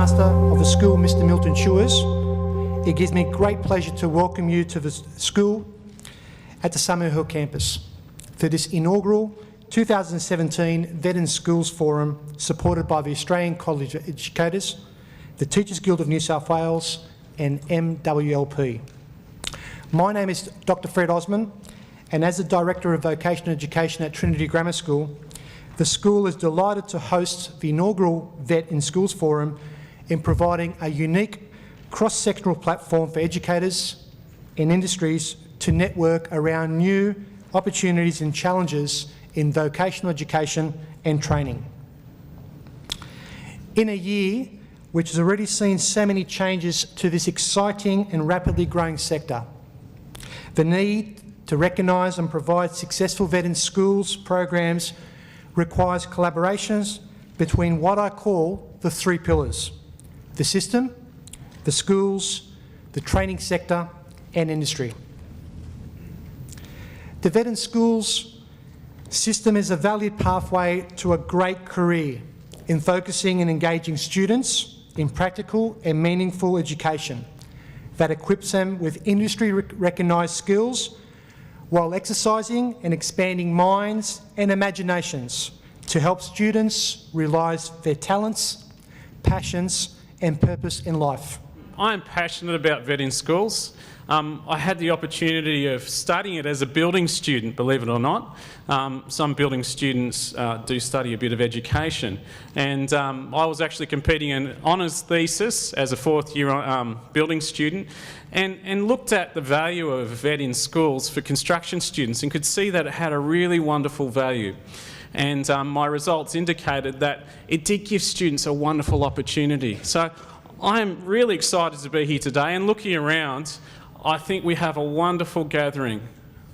Headmaster of the school, Mr. Milton Chewers, it gives me great pleasure to welcome you to the school at the Summer Hill campus for this inaugural 2017 Vet in Schools Forum supported by the Australian College of Educators, the Teachers Guild of New South Wales and MWLP. My name is Dr. Fred Osman, and as the Director of Vocational Education at Trinity Grammar School, the school is delighted to host the inaugural Vet in Schools Forum in providing a unique cross-sectional platform for educators and industries to network around new opportunities and challenges in vocational education and training. In a year which has already seen so many changes to this exciting and rapidly growing sector, the need to recognise and provide successful Vet in Schools programs requires collaborations between what I call the three pillars: the system, the schools, the training sector and industry. The Vet in Schools system is a valued pathway to a great career in focusing and engaging students in practical and meaningful education that equips them with industry-recognised skills while exercising and expanding minds and imaginations to help students realise their talents, passions and purpose in life. I am passionate about Vet in Schools. I had the opportunity of studying it as a building student, believe it or not. Some building students do study a bit of education, and I was actually competing in an honours thesis as a fourth-year building student, and looked at the value of Vet in Schools for construction students and could see that it had a really wonderful value. And my results indicated that it did give students a wonderful opportunity. So I'm really excited to be here today, and looking around, I think we have a wonderful gathering.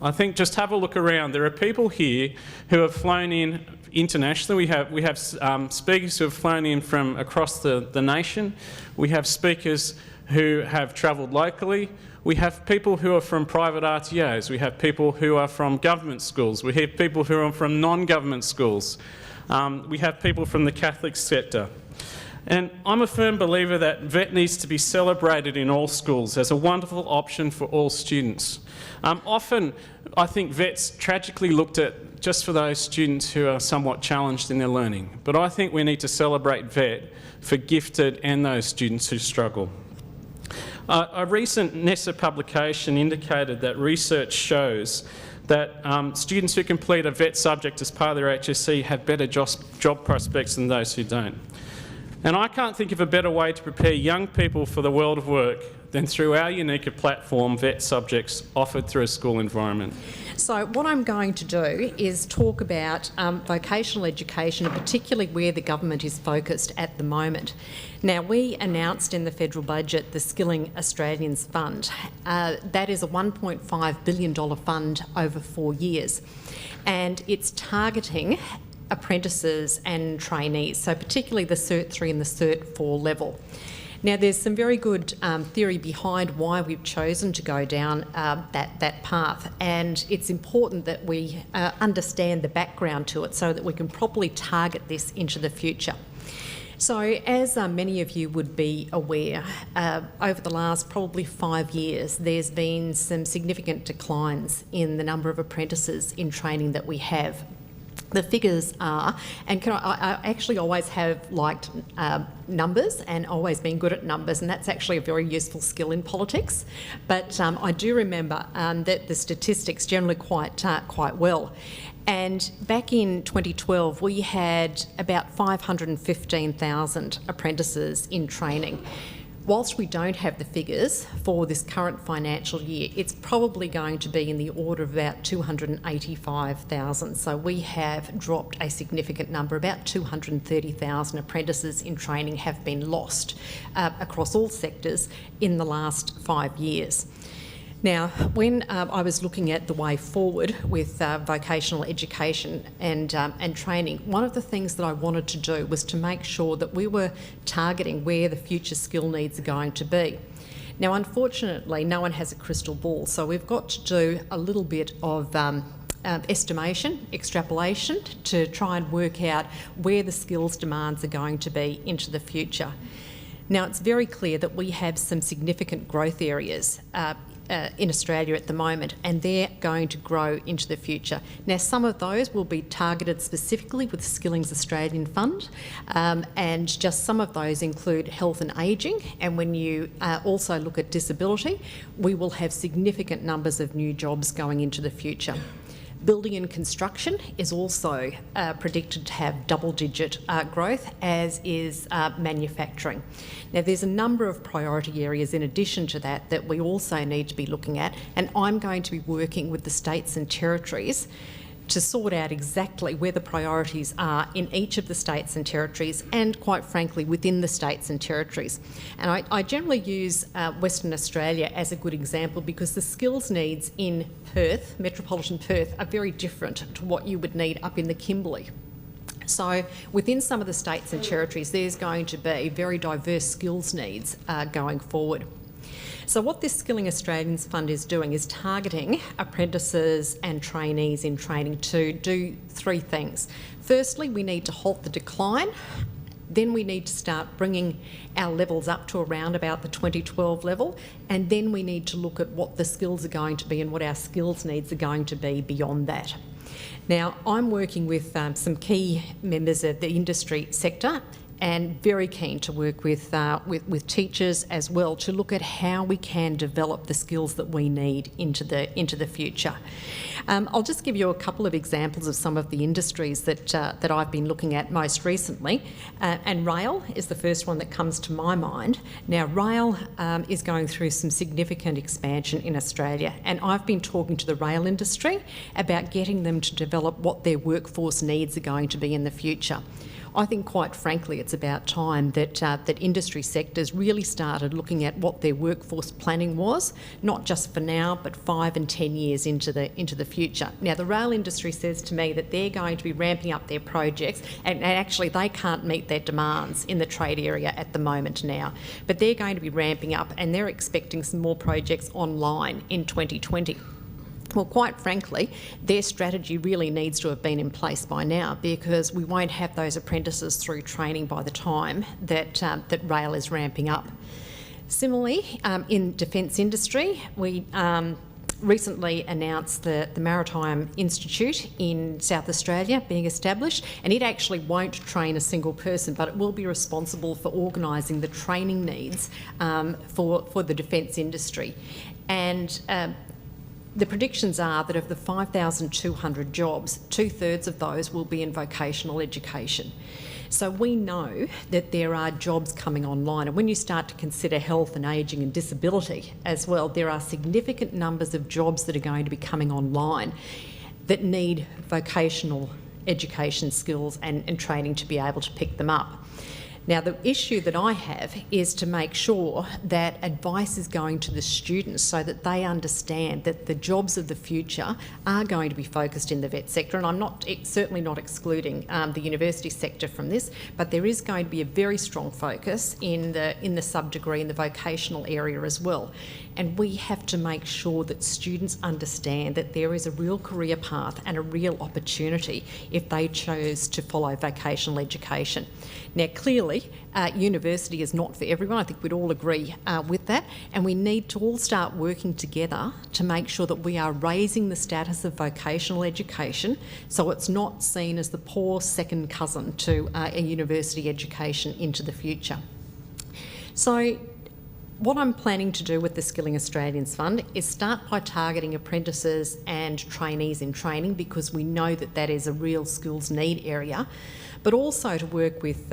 I think just have a look around. There are people here who have flown in internationally. We have speakers who have flown in from across the nation. We have speakers who have travelled locally. We have people who are from private RTOs. We have people who are from government schools. We have people who are from non-government schools. We have people from the Catholic sector. And I'm a firm believer that VET needs to be celebrated in all schools as a wonderful option for all students. Often, I think VET's tragically looked at just for those students who are somewhat challenged in their learning. But I think we need to celebrate VET for gifted and those students who struggle. A recent NESA publication indicated that research shows that students who complete a VET subject as part of their HSC have better job prospects than those who don't. And I can't think of a better way to prepare young people for the world of work than through our unique platform, VET subjects, offered through a school environment. So what I'm going to do is talk about vocational education, and particularly where the government is focused at the moment. Now, we announced in the federal budget the Skilling Australians Fund. That is a $1.5 billion fund over 4 years, and it's targeting apprentices and trainees, so particularly the Cert 3 and the Cert 4 level. Now, there's some very good theory behind why we've chosen to go down that path, and it's important that we understand the background to it so that we can properly target this into the future. So, as many of you would be aware, over the last probably 5 years, there's been some significant declines in the number of apprentices in training that we have. The figures are, and I actually always have liked numbers and always been good at numbers, and that's actually a very useful skill in politics. But I do remember that the statistics generally quite well. And back in 2012, we had about 515,000 apprentices in training. Whilst we don't have the figures for this current financial year, it's probably going to be in the order of about 285,000. So we have dropped a significant number. About 230,000 apprentices in training have been lost across all sectors in the last 5 years. Now, when I was looking at the way forward with vocational education and training, one of the things that I wanted to do was to make sure that we were targeting where the future skill needs are going to be. Now, unfortunately, no one has a crystal ball, so we've got to do a little bit of estimation, extrapolation, to try and work out where the skills demands are going to be into the future. Now, it's very clear that we have some significant growth areas in Australia at the moment, and they're going to grow into the future. Now, some of those will be targeted specifically with Skilling's Australian Fund, and just some of those include health and ageing, and when you also look at disability, we will have significant numbers of new jobs going into the future. Building and construction is also predicted to have double-digit growth, as is manufacturing. Now, there's a number of priority areas in addition to that that we also need to be looking at, and I'm going to be working with the states and territories to sort out exactly where the priorities are in each of the states and territories, and quite frankly within the states and territories. And I generally use Western Australia as a good example because the skills needs in Perth, metropolitan Perth, are very different to what you would need up in the Kimberley. So within some of the states and territories there's going to be very diverse skills needs going forward. So what this Skilling Australians Fund is doing is targeting apprentices and trainees in training to do three things. Firstly, we need to halt the decline. Then we need to start bringing our levels up to around about the 2012 level, and then we need to look at what the skills are going to be and what our skills needs are going to be beyond that. Now, I'm working with some key members of the industry sector, and very keen to work with teachers as well to look at how we can develop the skills that we need into the future. I'll just give you a couple of examples of some of the industries that I've been looking at most recently, and rail is the first one that comes to my mind. Now, rail is going through some significant expansion in Australia, and I've been talking to the rail industry about getting them to develop what their workforce needs are going to be in the future. I think, quite frankly, it's about time that that industry sectors really started looking at what their workforce planning was, not just for now, but 5 and 10 years into the future. Now, the rail industry says to me that they're going to be ramping up their projects, and actually they can't meet their demands in the trade area at the moment now, but they're going to be ramping up, and they're expecting some more projects online in 2020. Well, quite frankly, their strategy really needs to have been in place by now, because we won't have those apprentices through training by the time that rail is ramping up. Similarly, in defence industry, we recently announced the Maritime Institute in South Australia being established, and it actually won't train a single person, but it will be responsible for organising the training needs for the defence industry. And the predictions are that of the 5,200 jobs, 2/3 of those will be in vocational education. So we know that there are jobs coming online, and when you start to consider health and ageing and disability as well, there are significant numbers of jobs that are going to be coming online that need vocational education skills and training to be able to pick them up. Now, the issue that I have is to make sure that advice is going to the students so that they understand that the jobs of the future are going to be focused in the vet sector. And I'm certainly not excluding the university sector from this, but there is going to be a very strong focus in the sub-degree in the vocational area as well. And we have to make sure that students understand that there is a real career path and a real opportunity if they chose to follow vocational education. Now, clearly, university is not for everyone. I think we'd all agree with that. And we need to all start working together to make sure that we are raising the status of vocational education so it's not seen as the poor second cousin to a university education into the future. So, what I'm planning to do with the Skilling Australians Fund is start by targeting apprentices and trainees in training, because we know that that is a real skills need area, but also to work with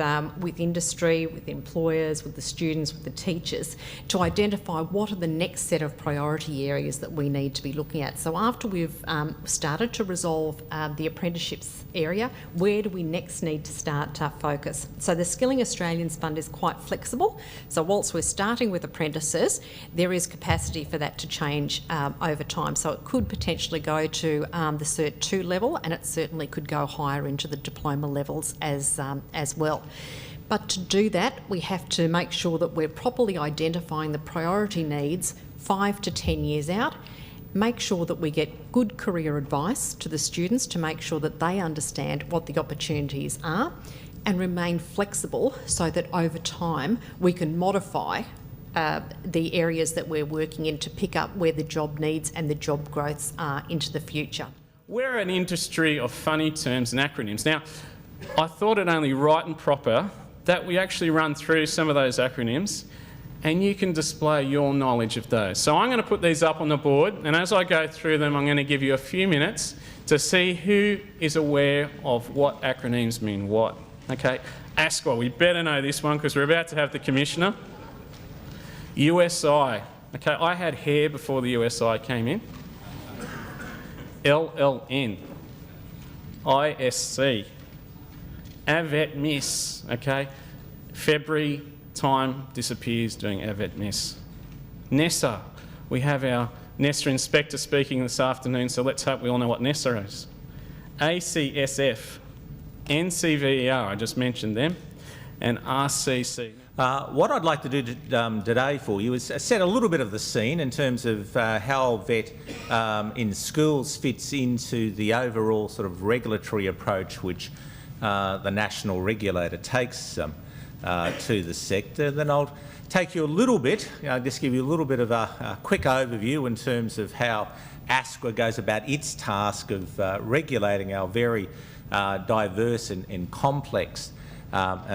industry, with employers, with the students, with the teachers, to identify what are the next set of priority areas that we need to be looking at. So after we've started to resolve the apprenticeships area, where do we next need to start to focus? So the Skilling Australians Fund is quite flexible. So whilst we're starting with apprentices, there is capacity for that to change over time. So it could potentially go to the Cert 2 level, and it certainly could go higher into the diploma levels as well. But to do that, we have to make sure that we're properly identifying the priority needs 5 to 10 years out, make sure that we get good career advice to the students to make sure that they understand what the opportunities are, and remain flexible so that over time we can modify the areas that we're working in to pick up where the job needs and the job growths are into the future. We're an industry of funny terms and acronyms. Now, I thought it only right and proper that we actually run through some of those acronyms and you can display your knowledge of those. So I'm going to put these up on the board, and as I go through them, I'm going to give you a few minutes to see who is aware of what acronyms mean what. Okay, ASQA, we better know this one because we're about to have the Commissioner. USI, okay, I had hair before the USI came in. LLN, ISC, AVET Miss, okay, February time disappears doing AVET Miss. NESA, we have our NESA inspector speaking this afternoon, so let's hope we all know what NESA is. ACSF, NCVER, I just mentioned them, and RCC. What I'd like to do today for you is set a little bit of the scene in terms of how VET in schools fits into the overall sort of regulatory approach which the national regulator takes to the sector. Then I'll take you a little bit, just give you a little bit of a quick overview in terms of how ASQA goes about its task of regulating our very diverse and complex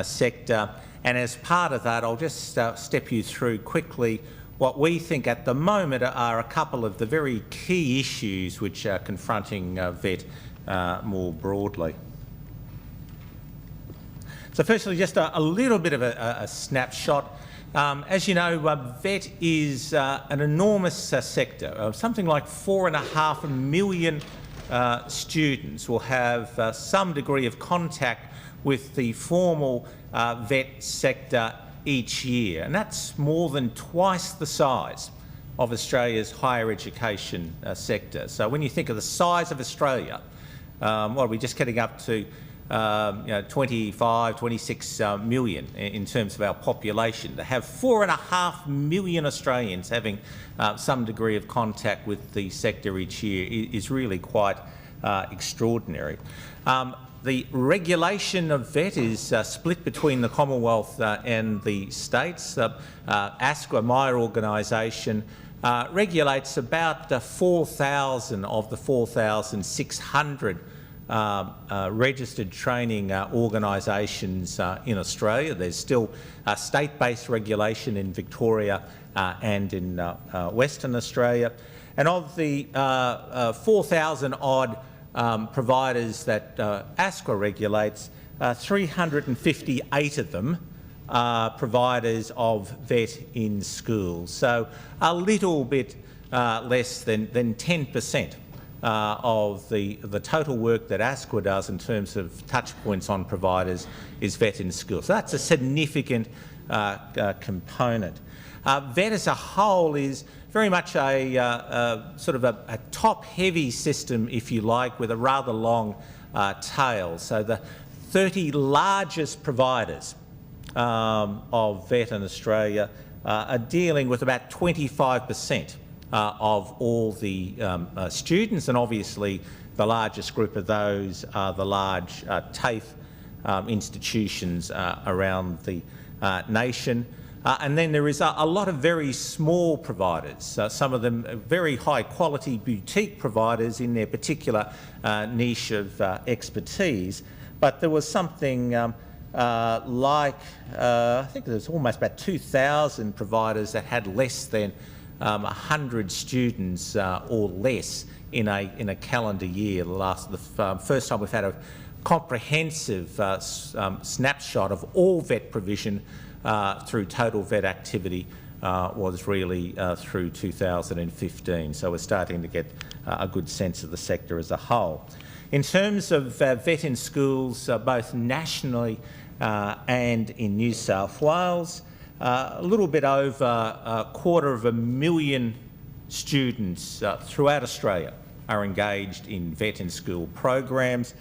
sector. And as part of that, I'll just step you through quickly what we think at the moment are a couple of the very key issues which are confronting VET more broadly. So firstly, just a little bit of a snapshot. As you know, VET is an enormous sector. Something like 4.5 million students will have some degree of contact with the formal VET sector each year, and that's more than twice the size of Australia's higher education sector. So when you think of the size of Australia, what are we just getting up to 25, 26 million in terms of our population. To have 4.5 million Australians having some degree of contact with the sector each year is really quite extraordinary. The regulation of VET is split between the Commonwealth and the states. ASQA, my organisation, regulates about 4,000 of the 4,600 registered training organisations in Australia. There's still state-based regulation in Victoria and in Western Australia. And of the 4,000 odd providers that ASQA regulates, 358 of them are providers of VET in schools. So a little bit less than 10% of the total work that ASQA does in terms of touch points on providers is VET in schools. So that's a significant component. VET as a whole is very much a sort of a top-heavy system, if you like, with a rather long tail. So the 30 largest providers of VET in Australia are dealing with about 25% of all the students, and obviously the largest group of those are the large TAFE institutions around the nation. And then there is a lot of very small providers, some of them very high quality boutique providers in their particular niche of expertise. But there was something I think there's almost about 2,000 providers that had less than 100 students or less in a calendar year. The first time we've had a comprehensive snapshot of all VET provision through total VET activity was really through 2015. So we're starting to get a good sense of the sector as a whole. In terms of VET in schools, both nationally and in New South Wales, a little bit over 250,000 students throughout Australia are engaged in VET in school programs,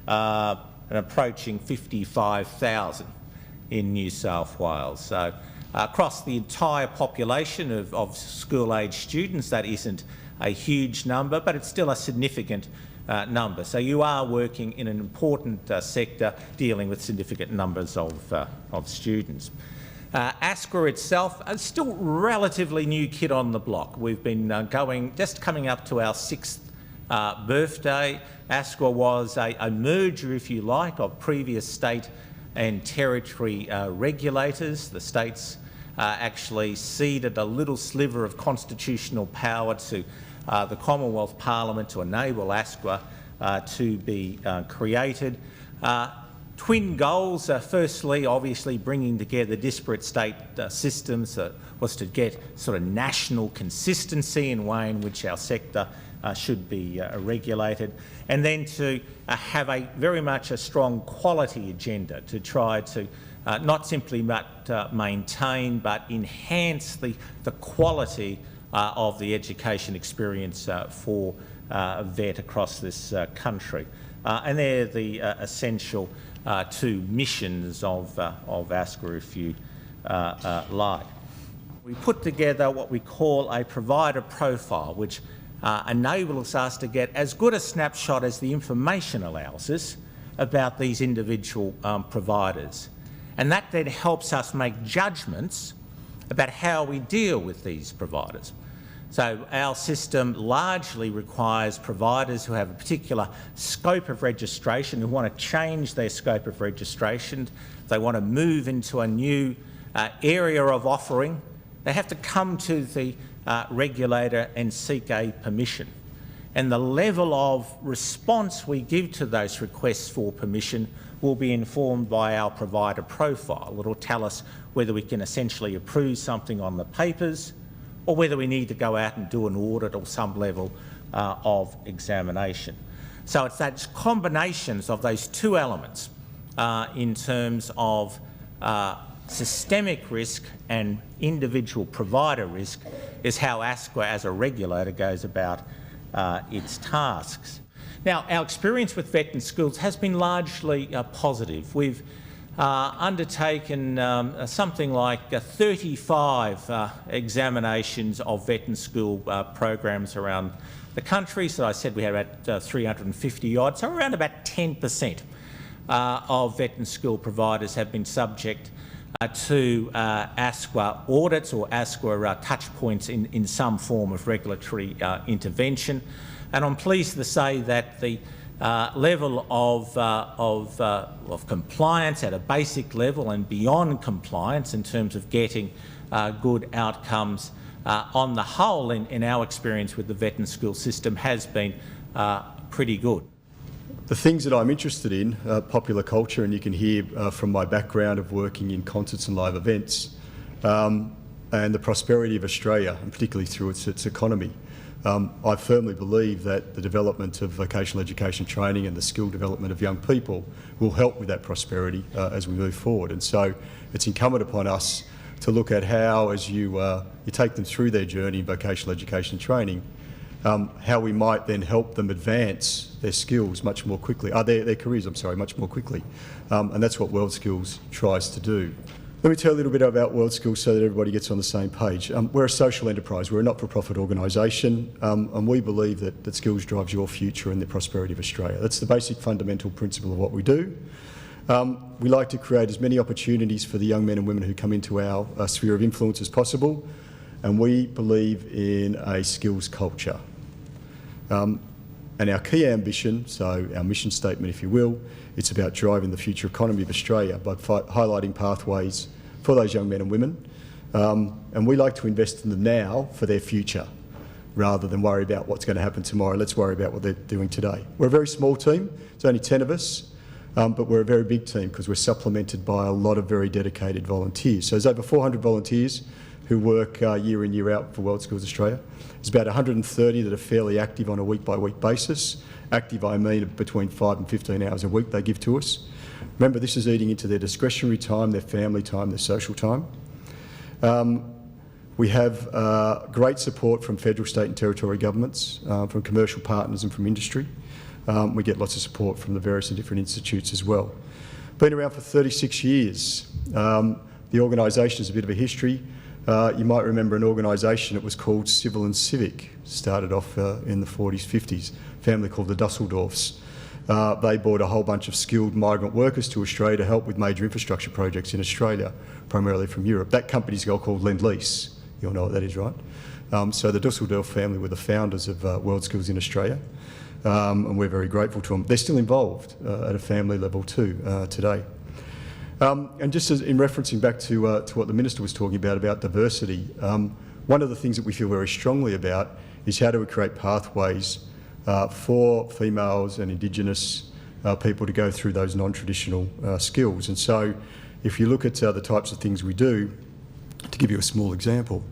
and approaching 55,000 in New South Wales. So across the entire population of school-age students, that isn't a huge number, but it's still a significant number. So you are working in an important sector dealing with significant numbers of students. ASQA itself is still relatively new kid on the block. We've been just coming up to our 6th birthday. ASQA was a merger, if you like, of previous state and territory regulators. The states actually ceded a little sliver of constitutional power to the Commonwealth Parliament to enable ASQA to be created. Twin goals are firstly, obviously, bringing together disparate state systems was to get sort of national consistency in the way in which our sector should be regulated, and then to have very much a strong quality agenda to try to not simply maintain but enhance the quality of the education experience for VET across this country. And they're the essential two missions of ASQA, if you like. We put together what we call a provider profile, which enables us to get as good a snapshot as the information allows us about these individual providers. And that then helps us make judgments about how we deal with these providers. So our system largely requires providers who have a particular scope of registration, who want to change their scope of registration, they want to move into a new area of offering, they have to come to the regulator and seek a permission. And the level of response we give to those requests for permission will be informed by our provider profile. It will tell us whether we can essentially approve something on the papers or whether we need to go out and do an audit or some level of examination. So it's those combinations of those two elements in terms of systemic risk and individual provider risk is how ASQA as a regulator goes about its tasks. Now, our experience with VET in schools has been largely positive. We've undertaken something like 35 examinations of VET in school programs around the country. So I said we had about 350 odd, so around about 10% of VET in school providers have been subject to ASQA audits or ASQA touch points in some form of regulatory intervention. And I'm pleased to say that the level of compliance at a basic level and beyond compliance in terms of getting good outcomes on the whole in our experience with the VET in school system has been pretty good. The things that I'm interested in, popular culture, and you can hear from my background of working in concerts and live events, and the prosperity of Australia, and particularly through its economy. I firmly believe that the development of vocational education training and the skill development of young people will help with that prosperity as we move forward. And so it's incumbent upon us to look at how, as you take them through their journey in vocational education training, how we might then help them advance their skills much more quickly, their careers, much more quickly. And that's what WorldSkills tries to do. Let me tell you a little bit about WorldSkills so that everybody gets on the same page. We're a social enterprise, we're a not-for-profit organisation, and we believe that skills drives your future and the prosperity of Australia. That's the basic fundamental principle of what we do. We like to create as many opportunities for the young men and women who come into our sphere of influence as possible, and we believe in a skills culture. And our key ambition, so our mission statement if you will, it's about driving the future economy of Australia by highlighting pathways for those young men and women. And we like to invest in them now for their future, rather than worry about what's going to happen tomorrow. Let's worry about what they're doing today. We're a very small team, it's only 10 of us, but we're a very big team because we're supplemented by a lot of very dedicated volunteers. So there's over 400 volunteers who work year in, year out for WorldSkills Australia. There's about 130 that are fairly active on a week-by-week basis. Active, I mean, between 5 and 15 hours a week they give to us. Remember, this is eating into their discretionary time, their family time, their social time. We have great support from federal, state and territory governments, from commercial partners and from industry. We get lots of support from the various and different institutes as well. Been around for 36 years. The organisation has a bit of a history. You might remember an organisation that was called Civil and Civic, started off in the 40s, 50s, a family called the Dusseldorfs. They brought a whole bunch of skilled migrant workers to Australia to help with major infrastructure projects in Australia, primarily from Europe. That company's called Lend-Lease. You all know what that is, right? So the Dusseldorf family were the founders of World Skills in Australia, and we're very grateful to them. They're still involved at a family level too today. And just as in referencing back to what the Minister was talking about diversity, one of the things that we feel very strongly about is how do we create pathways for females and Indigenous people to go through those non-traditional skills. And so if you look at the types of things we do, to give you a small example,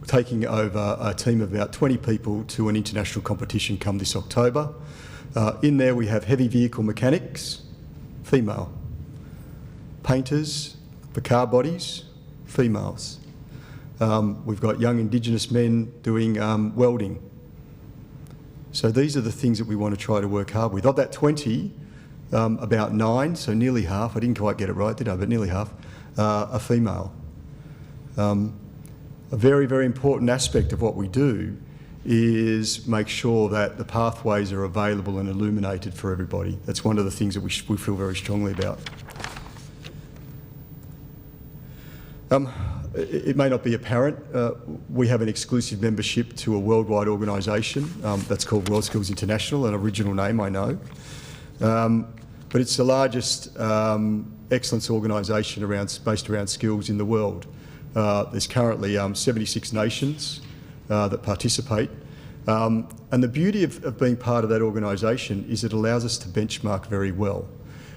taking over a team of about 20 people to an international competition come this October. In there we have heavy vehicle mechanics, female. Painters for car bodies, females. We've got young Indigenous men doing welding. So these are the things that we want to try to work hard with. Of that 20, about 9, so nearly half, I didn't quite get it right, did I, but nearly half, are female. A very, very important aspect of what we do is make sure that the pathways are available and illuminated for everybody. That's one of the things that we feel very strongly about. It may not be apparent, we have an exclusive membership to a worldwide organisation that's called World Skills International, an original name I know. But it's the largest excellence organisation based around skills in the world. There's currently 76 nations that participate. And the beauty of being part of that organisation is it allows us to benchmark very well.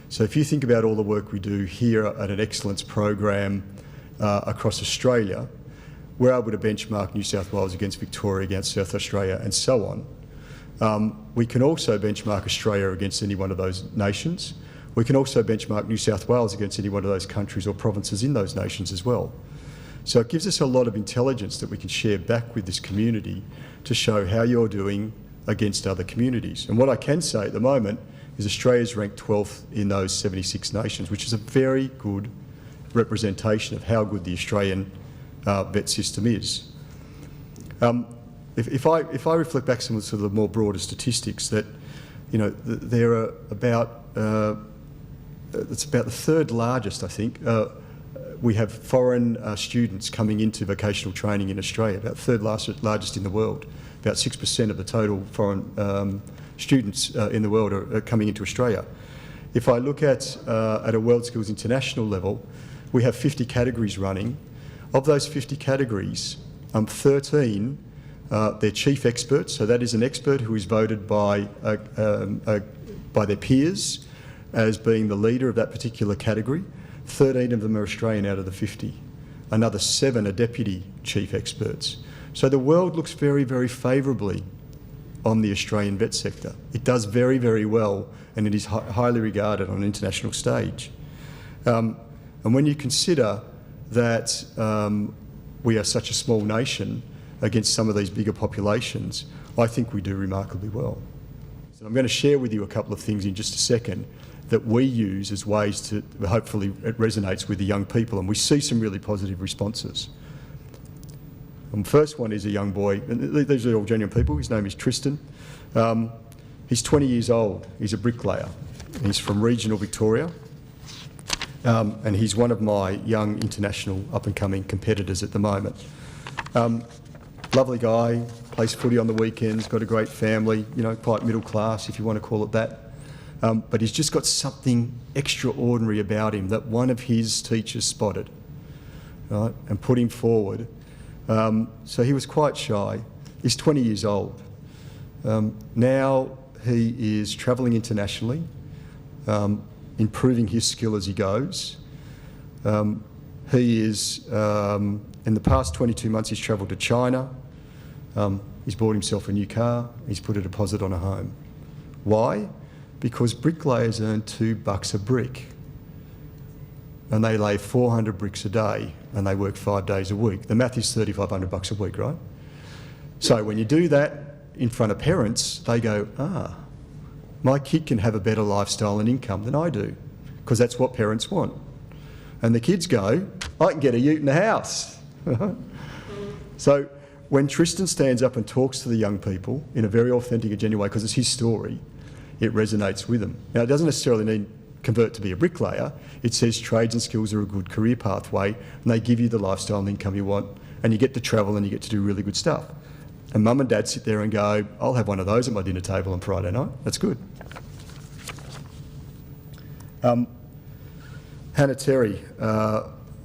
So if you think about all the work we do here at an excellence program across Australia, we're able to benchmark New South Wales against Victoria, against South Australia and so on. We can also benchmark Australia against any one of those nations. We can also benchmark New South Wales against any one of those countries or provinces in those nations as well. So it gives us a lot of intelligence that we can share back with this community to show how you're doing against other communities. And what I can say at the moment is Australia's ranked 12th in those 76 nations, which is a very good representation of how good the Australian vet system is. If I reflect back some of the more broader statistics, that there are about it's about the third largest, I think. We have foreign students coming into vocational training in Australia, about third largest in the world. About 6% of the total foreign students in the world are coming into Australia. If I look at a World Skills International level, we have 50 categories running. Of those 50 categories, 13, they're chief experts, so that is an expert who is voted by their peers as being the leader of that particular category. 13 of them are Australian out of the 50. Another 7 are deputy chief experts. So the world looks very, very favourably on the Australian vet sector. It does very, very well, and it is highly regarded on an international stage. And when you consider that we are such a small nation against some of these bigger populations, I think we do remarkably well. So I'm going to share with you a couple of things in just a second that we use as ways to, hopefully it resonates with the young people, and we see some really positive responses. The first one is a young boy, and these are all genuine people. His name is Tristan. He's 20 years old. He's a bricklayer. He's from regional Victoria, and he's one of my young international up-and-coming competitors at the moment. Lovely guy, plays footy on the weekends, got a great family, quite middle class if you want to call it that. But he's just got something extraordinary about him that one of his teachers spotted, right, and put him forward. So he was quite shy. He's 20 years old. Now he is travelling internationally, improving his skill as he goes. He is, in the past 22 months, he's travelled to China. He's bought himself a new car. He's put a deposit on a home. Why? Because bricklayers earn $2 a brick, and they lay 400 bricks a day, and they work 5 days a week. The math is $3,500 a week, right? So when you do that in front of parents, they go, my kid can have a better lifestyle and income than I do, because that's what parents want. And the kids go, I can get a ute in the house. So when Tristan stands up and talks to the young people in a very authentic and genuine way, because it's his story, it resonates with them. Now, it doesn't necessarily mean convert to be a bricklayer. It says trades and skills are a good career pathway, and they give you the lifestyle and income you want, and you get to travel and you get to do really good stuff. And mum and dad sit there and go, I'll have one of those at my dinner table on Friday night. That's good. Hannah Terry,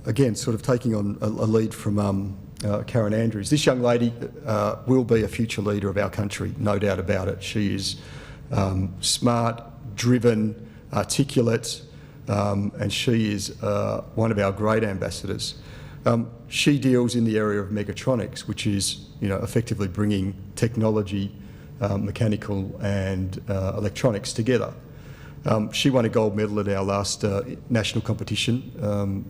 again, sort of taking on a lead from Karen Andrews. This young lady will be a future leader of our country, no doubt about it. She is smart, driven, articulate, and she is one of our great ambassadors. She deals in the area of mechatronics, which is, effectively bringing technology, mechanical and electronics together. She won a gold medal at our last national competition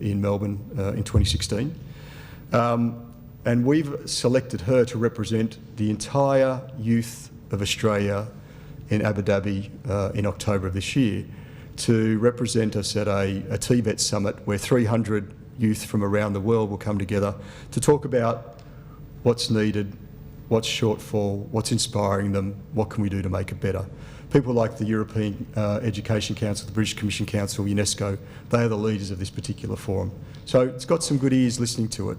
in Melbourne in 2016. And we've selected her to represent the entire youth of Australia in Abu Dhabi in October of this year, to represent us at a TVET summit where 300 youth from around the world will come together to talk about what's needed, what's shortfall, what's inspiring them, what can we do to make it better. People like the European Education Council, the British Commission Council, UNESCO, they are the leaders of this particular forum. So it's got some good ears listening to it.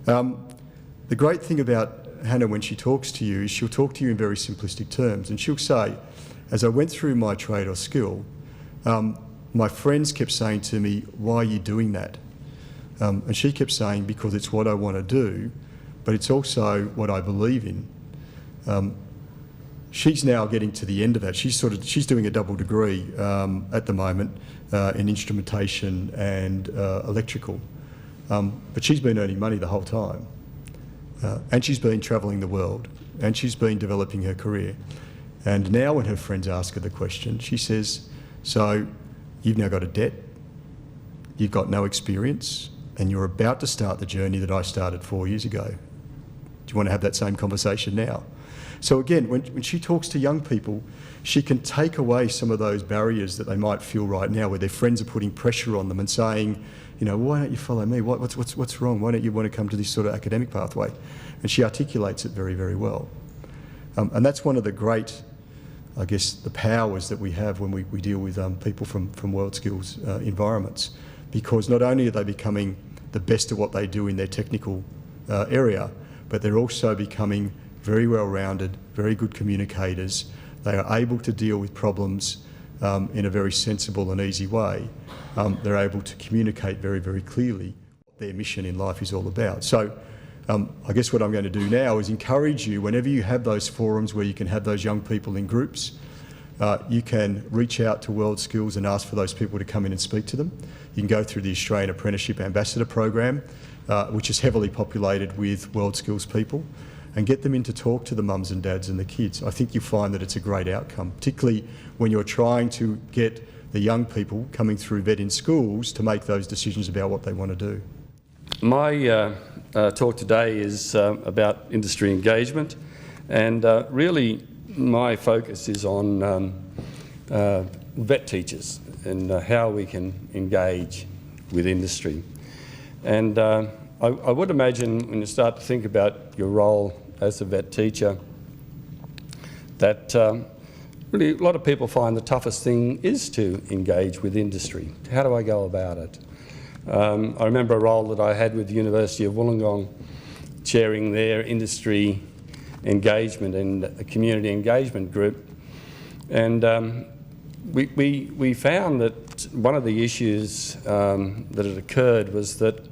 The great thing about Hannah when she talks to you is she'll talk to you in very simplistic terms, and she'll say, as I went through my trade or skill, my friends kept saying to me, why are you doing that? And she kept saying, because it's what I want to do, but it's also what I believe in. She's now getting to the end of that. She's doing a double degree at the moment in instrumentation and electrical. But she's been earning money the whole time. And she's been travelling the world, and she's been developing her career. And now when her friends ask her the question, she says, so you've now got a debt, you've got no experience, and you're about to start the journey that I started 4 years ago. Do you want to have that same conversation now? So again, when she talks to young people, she can take away some of those barriers that they might feel right now, where their friends are putting pressure on them and saying, why don't you follow me? What's wrong? Why don't you want to come to this sort of academic pathway? And she articulates it very, very well. And that's one of the great, I guess, the powers that we have when we deal with people from world skills environments, because not only are they becoming the best at what they do in their technical area, but they're also becoming very well-rounded, very good communicators. They are able to deal with problems in a very sensible and easy way. They're able to communicate very, very clearly what their mission in life is all about. So I guess what I'm going to do now is encourage you, whenever you have those forums where you can have those young people in groups, you can reach out to World Skills and ask for those people to come in and speak to them. You can go through the Australian Apprenticeship Ambassador Program, which is heavily populated with World Skills people, and get them in to talk to the mums and dads and the kids. I think you'll find that it's a great outcome, particularly when you're trying to get the young people coming through VET in schools to make those decisions about what they want to do. My talk today is about industry engagement, and really my focus is on VET teachers and how we can engage with industry. And I would imagine when you start to think about your role as a VET teacher that really a lot of people find the toughest thing is to engage with industry. How do I go about it? I remember a role that I had with the University of Wollongong, chairing their industry engagement and a community engagement group, and we found that one of the issues that had occurred was that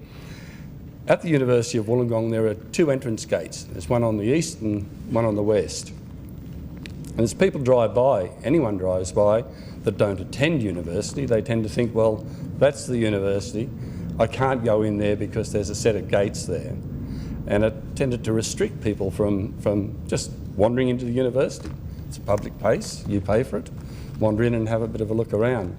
at the University of Wollongong there are two entrance gates. There's one on the east and one on the west. And as people drive by, anyone drives by that don't attend university, they tend to think, well, that's the university. I can't go in there because there's a set of gates there. And it tended to restrict people from just wandering into the university. It's a public place, you pay for it, wander in and have a bit of a look around.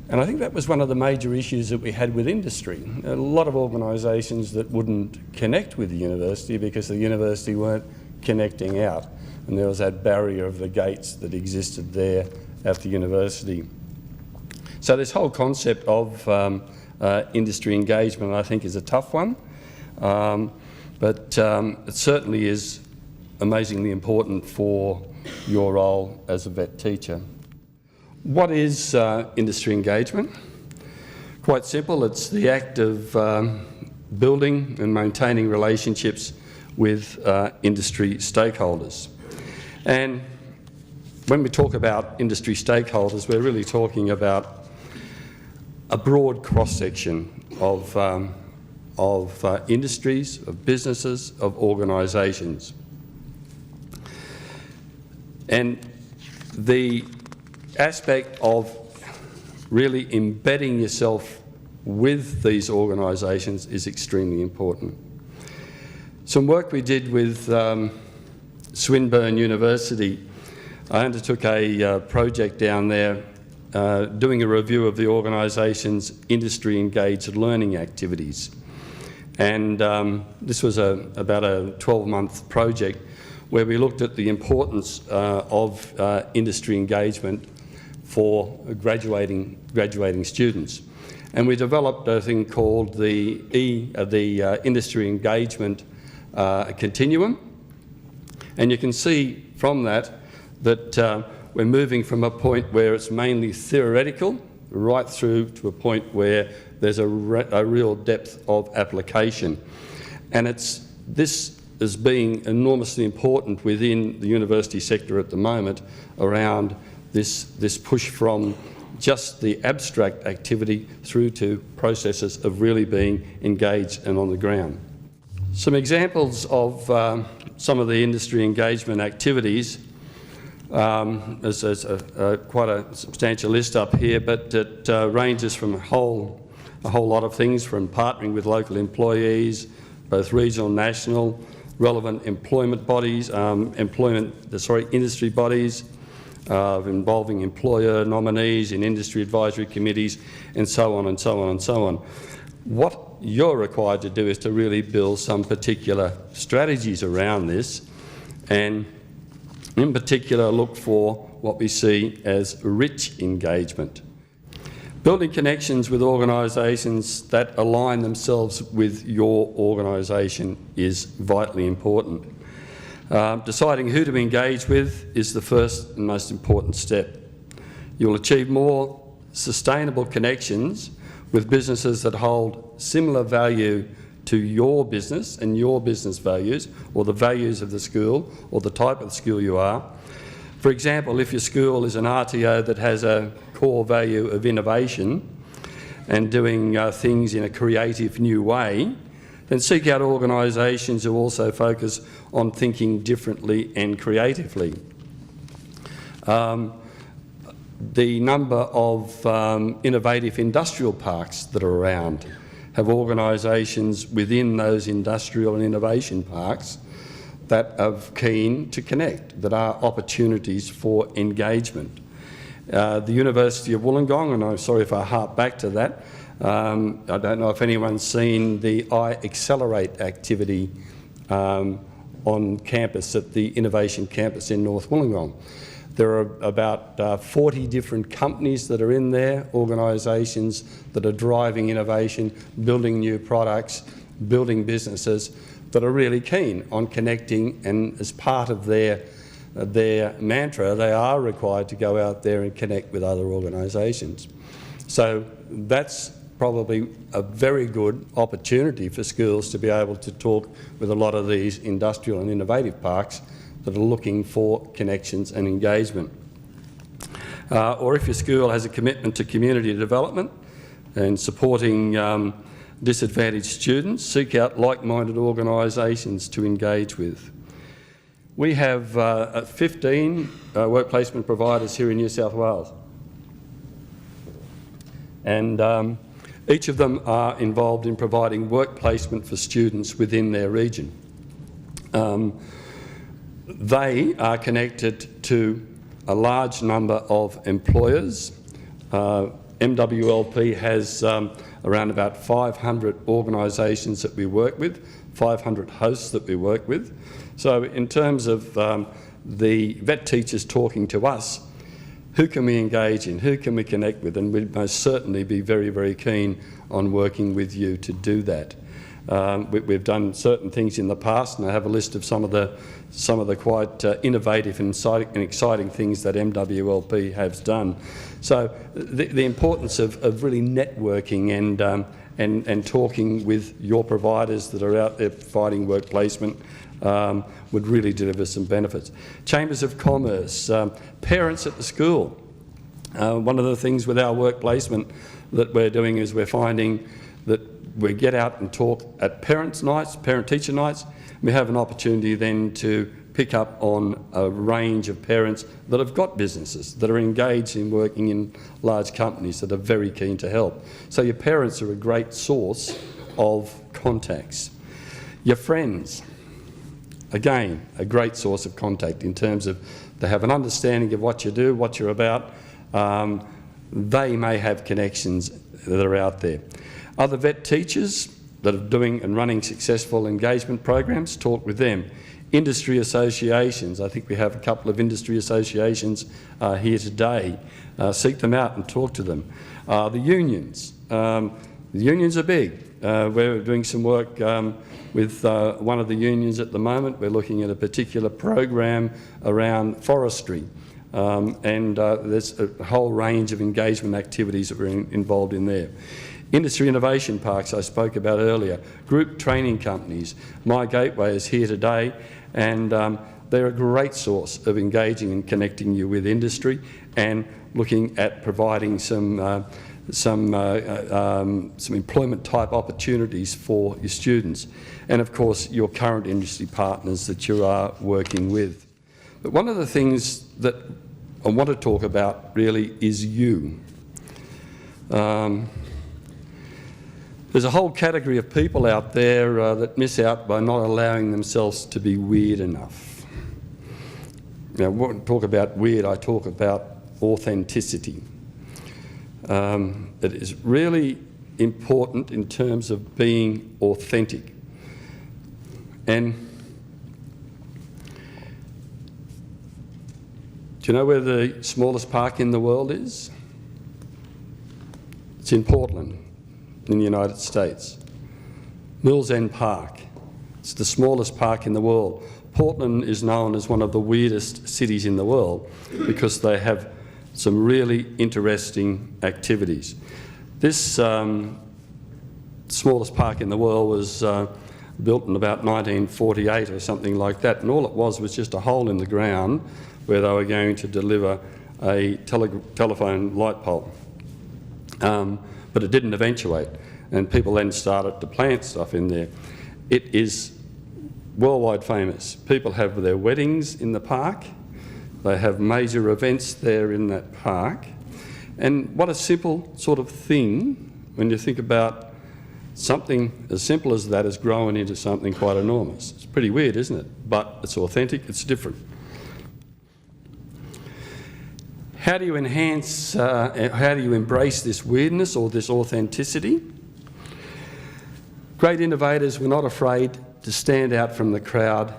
And I think that was one of the major issues that we had with industry. A lot of organisations that wouldn't connect with the university because the university weren't connecting out. And there was that barrier of the gates that existed there at the university. So this whole concept of industry engagement, I think, is a tough one, but it certainly is amazingly important for your role as a vet teacher. What is industry engagement? Quite simple, it's the act of building and maintaining relationships with industry stakeholders. And when we talk about industry stakeholders, we're really talking about a broad cross-section of industries, of businesses, of organisations. And the aspect of really embedding yourself with these organisations is extremely important. Some work we did with Swinburne University, I undertook a project down there doing a review of the organisation's industry engaged learning activities. And this was about a 12-month project where we looked at the importance of industry engagement for graduating students. And we developed a thing called the Industry Engagement Continuum. And you can see from that we're moving from a point where it's mainly theoretical right through to a point where there's a real depth of application. And this is being enormously important within the university sector at the moment around this push from just the abstract activity through to processes of really being engaged and on the ground. Some examples of some of the industry engagement activities. There's quite a substantial list up here, but it ranges from a whole lot of things, from partnering with local employees, both regional and national, relevant employment bodies, industry bodies, involving employer nominees in industry advisory committees, and so on and so on and so on. What you're required to do is to really build some particular strategies around this, and in particular look for what we see as rich engagement. Building connections with organisations that align themselves with your organisation is vitally important. Deciding who to engage with is the first and most important step. You'll achieve more sustainable connections with businesses that hold similar value to your business and your business values, or the values of the school, or the type of school you are. For example, if your school is an RTO that has a core value of innovation and doing things in a creative new way, then seek out organisations who also focus on thinking differently and creatively. The number of innovative industrial parks that are around have organisations within those industrial and innovation parks that are keen to connect, that are opportunities for engagement. The University of Wollongong, and I'm sorry if I harp back to that, I don't know if anyone's seen the iAccelerate activity on campus at the Innovation Campus in North Wollongong. There are about 40 different companies that are in there, organisations that are driving innovation, building new products, building businesses that are really keen on connecting, and as part of their mantra, they are required to go out there and connect with other organisations. So that's probably a very good opportunity for schools to be able to talk with a lot of these industrial and innovative parks that are looking for connections and engagement. Or if your school has a commitment to community development and supporting disadvantaged students, seek out like-minded organisations to engage with. We have 15 work placement providers here in New South Wales, and each of them are involved in providing work placement for students within their region. They are connected to a large number of employers. MWLP has around about 500 organisations that we work with, 500 hosts that we work with. So in terms of the vet teachers talking to us, Who can we engage in? Who can we connect with? And we'd most certainly be very, very keen on working with you to do that. We've done certain things in the past, and I have a list of some of the quite innovative and exciting things that MWLP has done. So the importance of really networking and talking with your providers that are out there providing work placement would really deliver some benefits. Chambers of Commerce, parents at the school. One of the things with our work placement that we're doing is we're finding that we get out and talk at parents' nights, parent-teacher nights. We have an opportunity then to pick up on a range of parents that have got businesses, that are engaged in working in large companies, that are very keen to help. So your parents are a great source of contacts. Your friends, again, a great source of contact in terms of they have an understanding of what you do, what you're about. They may have connections that are out there. Other vet teachers that are doing and running successful engagement programs, talk with them. Industry associations, I think we have a couple of industry associations here today. Seek them out and talk to them. The unions. The unions are big. We're doing some work with one of the unions at the moment. We're looking at a particular program around forestry. There's a whole range of engagement activities that we're involved in there. Industry innovation parks I spoke about earlier, group training companies. My Gateway is here today, and they're a great source of engaging and connecting you with industry and looking at providing some employment type opportunities for your students, and of course your current industry partners that you are working with. But one of the things that I want to talk about really is you. There's a whole category of people out there that miss out by not allowing themselves to be weird enough. Now, when I talk about weird, I talk about authenticity. It is really important in terms of being authentic. And do you know where the smallest park in the world is? It's in Portland, in the United States. Mills End Park. It's the smallest park in the world. Portland is known as one of the weirdest cities in the world because they have some really interesting activities. This smallest park in the world was built in about 1948 or something like that, and all it was just a hole in the ground where they were going to deliver a telephone light pole. But it didn't eventuate, and people then started to plant stuff in there. It is worldwide famous. People have their weddings in the park. They have major events there in that park. And what a simple sort of thing when you think about something as simple as that has grown into something quite enormous. It's pretty weird, isn't it? But it's authentic, it's different. How do you enhance, how do you embrace this weirdness or this authenticity? Great innovators were not afraid to stand out from the crowd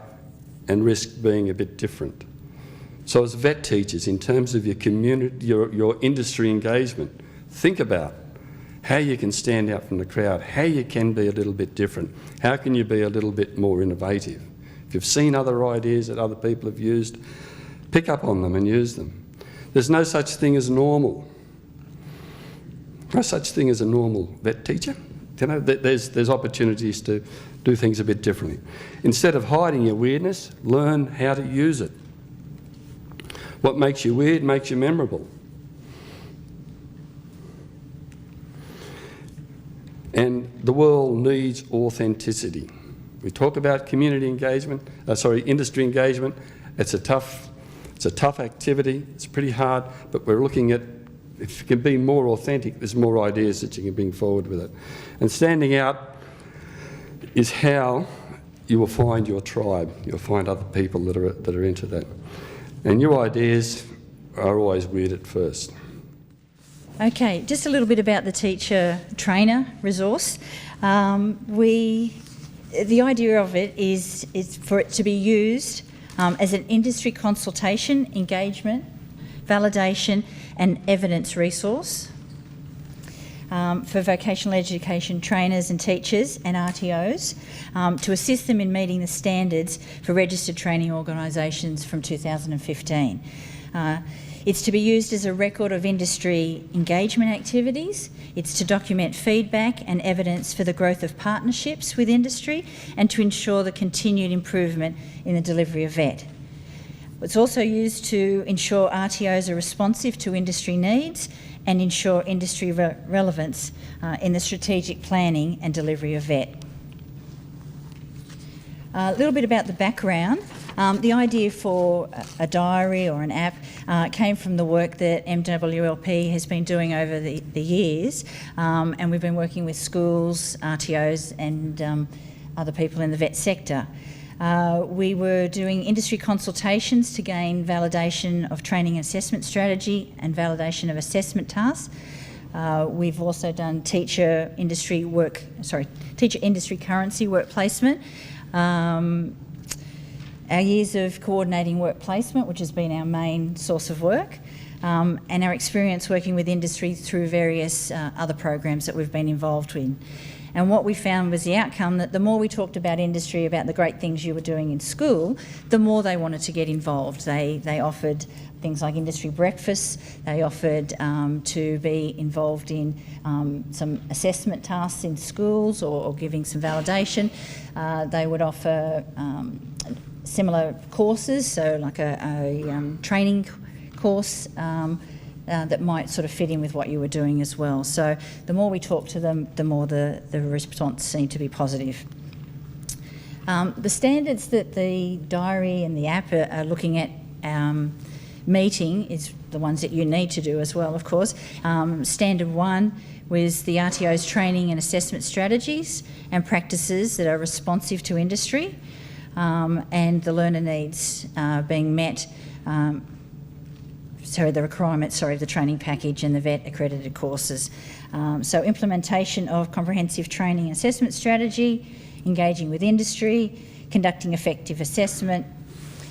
and risk being a bit different. So as vet teachers, in terms of your community, your industry engagement, think about how you can stand out from the crowd, how you can be a little bit different, how can you be a little bit more innovative. If you've seen other ideas that other people have used, pick up on them and use them. There's no such thing as normal. No such thing as a normal vet teacher. You know, there's opportunities to do things a bit differently. Instead of hiding your weirdness, learn how to use it. What makes you weird makes you memorable. And the world needs authenticity. We talk about community engagement, industry engagement. It's a tough activity, it's pretty hard, but we're looking at, if you can be more authentic, there's more ideas that you can bring forward with it. And standing out is how you will find your tribe. You'll find other people that are into that. And new ideas are always weird at first. Okay, just a little bit about the teacher trainer resource. The idea of it is for it to be used as an industry consultation engagement validation and evidence resource for vocational education trainers and teachers and RTOs to assist them in meeting the standards for registered training organisations from 2015. It's to be used as a record of industry engagement activities. It's to document feedback and evidence for the growth of partnerships with industry and to ensure the continued improvement in the delivery of VET. It's also used to ensure RTOs are responsive to industry needs and ensure industry relevance in the strategic planning and delivery of VET. A little bit about the background. The idea for a diary or an app came from the work that MWLP has been doing over the years, and we've been working with schools, RTOs and other people in the VET sector. We were doing industry consultations to gain validation of training and assessment strategy and validation of assessment tasks. We've also done teacher industry currency work placement. Our years of coordinating work placement, which has been our main source of work, and our experience working with industry through various other programs that we've been involved in. And what we found was the outcome that the more we talked about industry, about the great things you were doing in school, the more they wanted to get involved. They offered things like industry breakfasts, they offered to be involved in some assessment tasks in schools or giving some validation. They would offer similar courses, so like a training course that might sort of fit in with what you were doing as well. So the more we talk to them, the more the response seemed to be positive. The standards that the diary and the app are looking at meeting is the ones that you need to do as well, of course. Standard 1 was the RTO's training and assessment strategies and practices that are responsive to industry and the learner needs being met. The requirements, of the training package and the VET accredited courses. So implementation of comprehensive training and assessment strategy, engaging with industry, conducting effective assessment,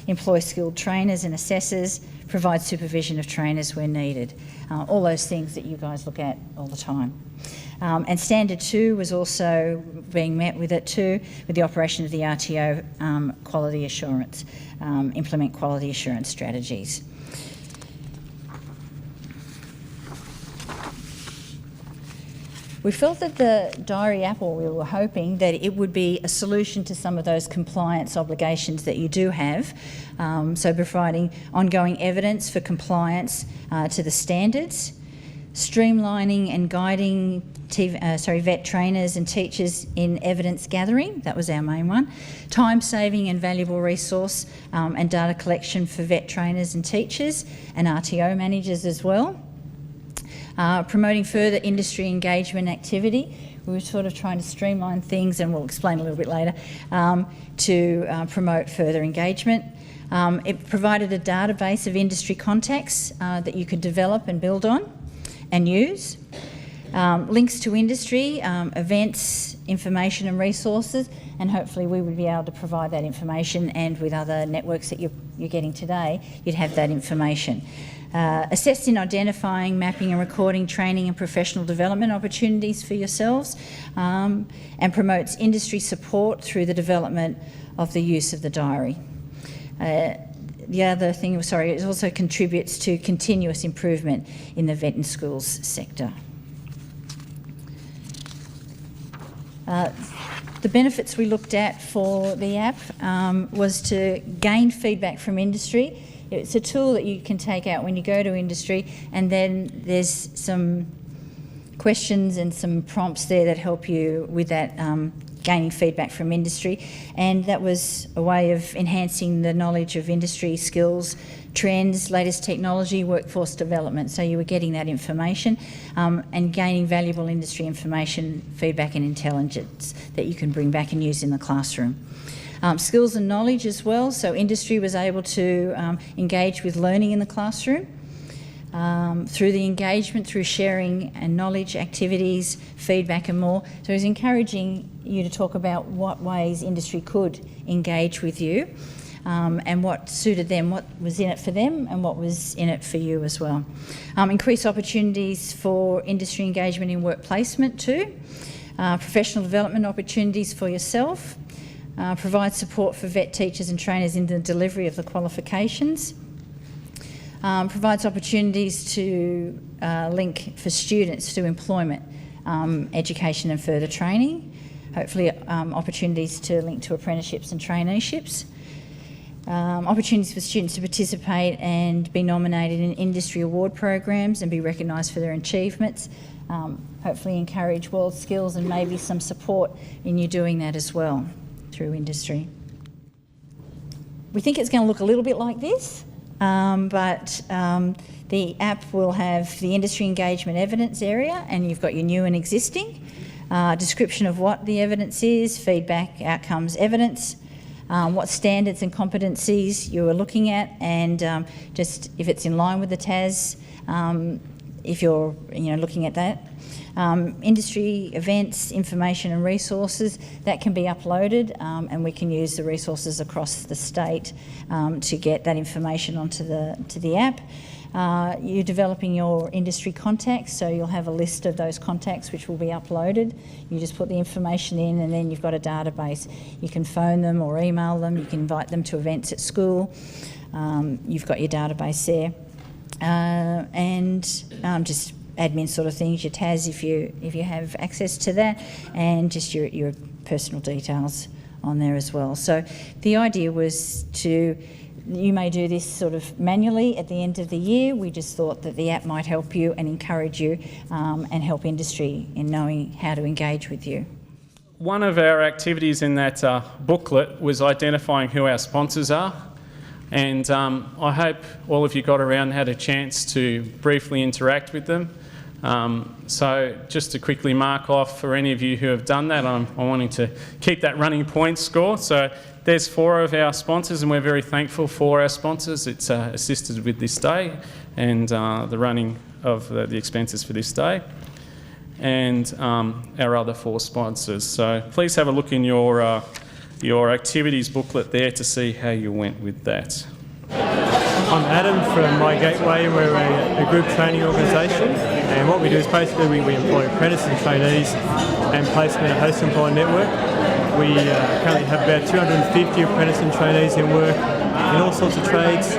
employ skilled trainers and assessors, provide supervision of trainers where needed. All those things that you guys look at all the time. And Standard 2 was also being met with it too, with the operation of the RTO quality assurance, implement quality assurance strategies. We felt that the diary app, or we were hoping that it would be a solution to some of those compliance obligations that you do have. So providing ongoing evidence for compliance to the standards, streamlining and guiding VET trainers and teachers in evidence gathering, that was our main one, time saving and valuable resource and data collection for VET trainers and teachers and RTO managers as well. Promoting further industry engagement activity. We were sort of trying to streamline things, and we'll explain a little bit later, to promote further engagement. It provided a database of industry contacts that you could develop and build on and use. Links to industry, events, information and resources, and hopefully we would be able to provide that information, and with other networks that you're getting today, you'd have that information. Assist in identifying, mapping and recording training and professional development opportunities for yourselves, and promotes industry support through the development of the use of the diary. The other thing, it also contributes to continuous improvement in the VET in schools sector. The benefits we looked at for the app was to gain feedback from industry. It's a tool that you can take out when you go to industry, and then there's some questions and some prompts there that help you with that gaining feedback from industry, and that was a way of enhancing the knowledge of industry skills, trends, latest technology, workforce development. So you were getting that information and gaining valuable industry information, feedback and intelligence that you can bring back and use in the classroom. Skills and knowledge as well, so industry was able to engage with learning in the classroom through the engagement, through sharing and knowledge, activities, feedback and more. So it was encouraging you to talk about what ways industry could engage with you. and what suited them, what was in it for them and what was in it for you as well. Increase opportunities for industry engagement in work placement too. Professional development opportunities for yourself. Provide support for vet teachers and trainers in the delivery of the qualifications. Provides opportunities to link for students to employment, education and further training. Hopefully opportunities to link to apprenticeships and traineeships. Opportunities for students to participate and be nominated in industry award programs and be recognised for their achievements. Hopefully encourage world skills and maybe some support in you doing that as well through industry. We think it's going to look a little bit like this, but the app will have the industry engagement evidence area, and you've got your new and existing. Description of what the evidence is, feedback, outcomes, evidence, what standards and competencies you are looking at, and just if it's in line with the TAS, if you're looking at that. Industry events, information and resources, that can be uploaded, and we can use the resources across the state to get that information onto the app. You're developing your industry contacts, so you'll have a list of those contacts which will be uploaded. You just put the information in and then you've got a database. You can phone them or email them, you can invite them to events at school. You've got your database there. And just admin sort of things, your TAS if you have access to that, and just your personal details on there as well. So the idea was you may do this sort of manually at the end of the year. We just thought that the app might help you and encourage you and help industry in knowing how to engage with you. One of our activities in that booklet was identifying who our sponsors are, and I hope all of you got around and had a chance to briefly interact with them. So just to quickly mark off for any of you who have done that, I'm wanting to keep that running point score. So there's 4 of our sponsors and we're very thankful for our sponsors. It's assisted with this day and the running of the expenses for this day, and our other 4 sponsors. So please have a look in your activities booklet there to see how you went with that. I'm Adam from My Gateway. We're a group training organisation, and what we do is basically we employ apprentices and trainees and place them in a host employer network. We currently have about 250 apprentices and trainees in work in all sorts of trades,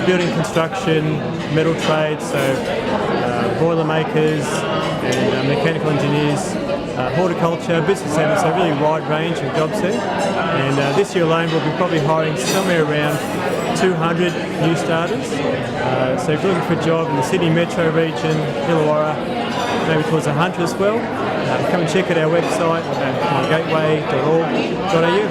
building construction, metal trades, so boiler makers and mechanical engineers, horticulture, business centres, so a really wide range of jobs there. And this year alone we'll be probably hiring somewhere around 200 new starters. So if you're looking for a job in the Sydney Metro region, Illawarra, maybe towards the Hunter as well, come and check out our website at mygateway.org.au.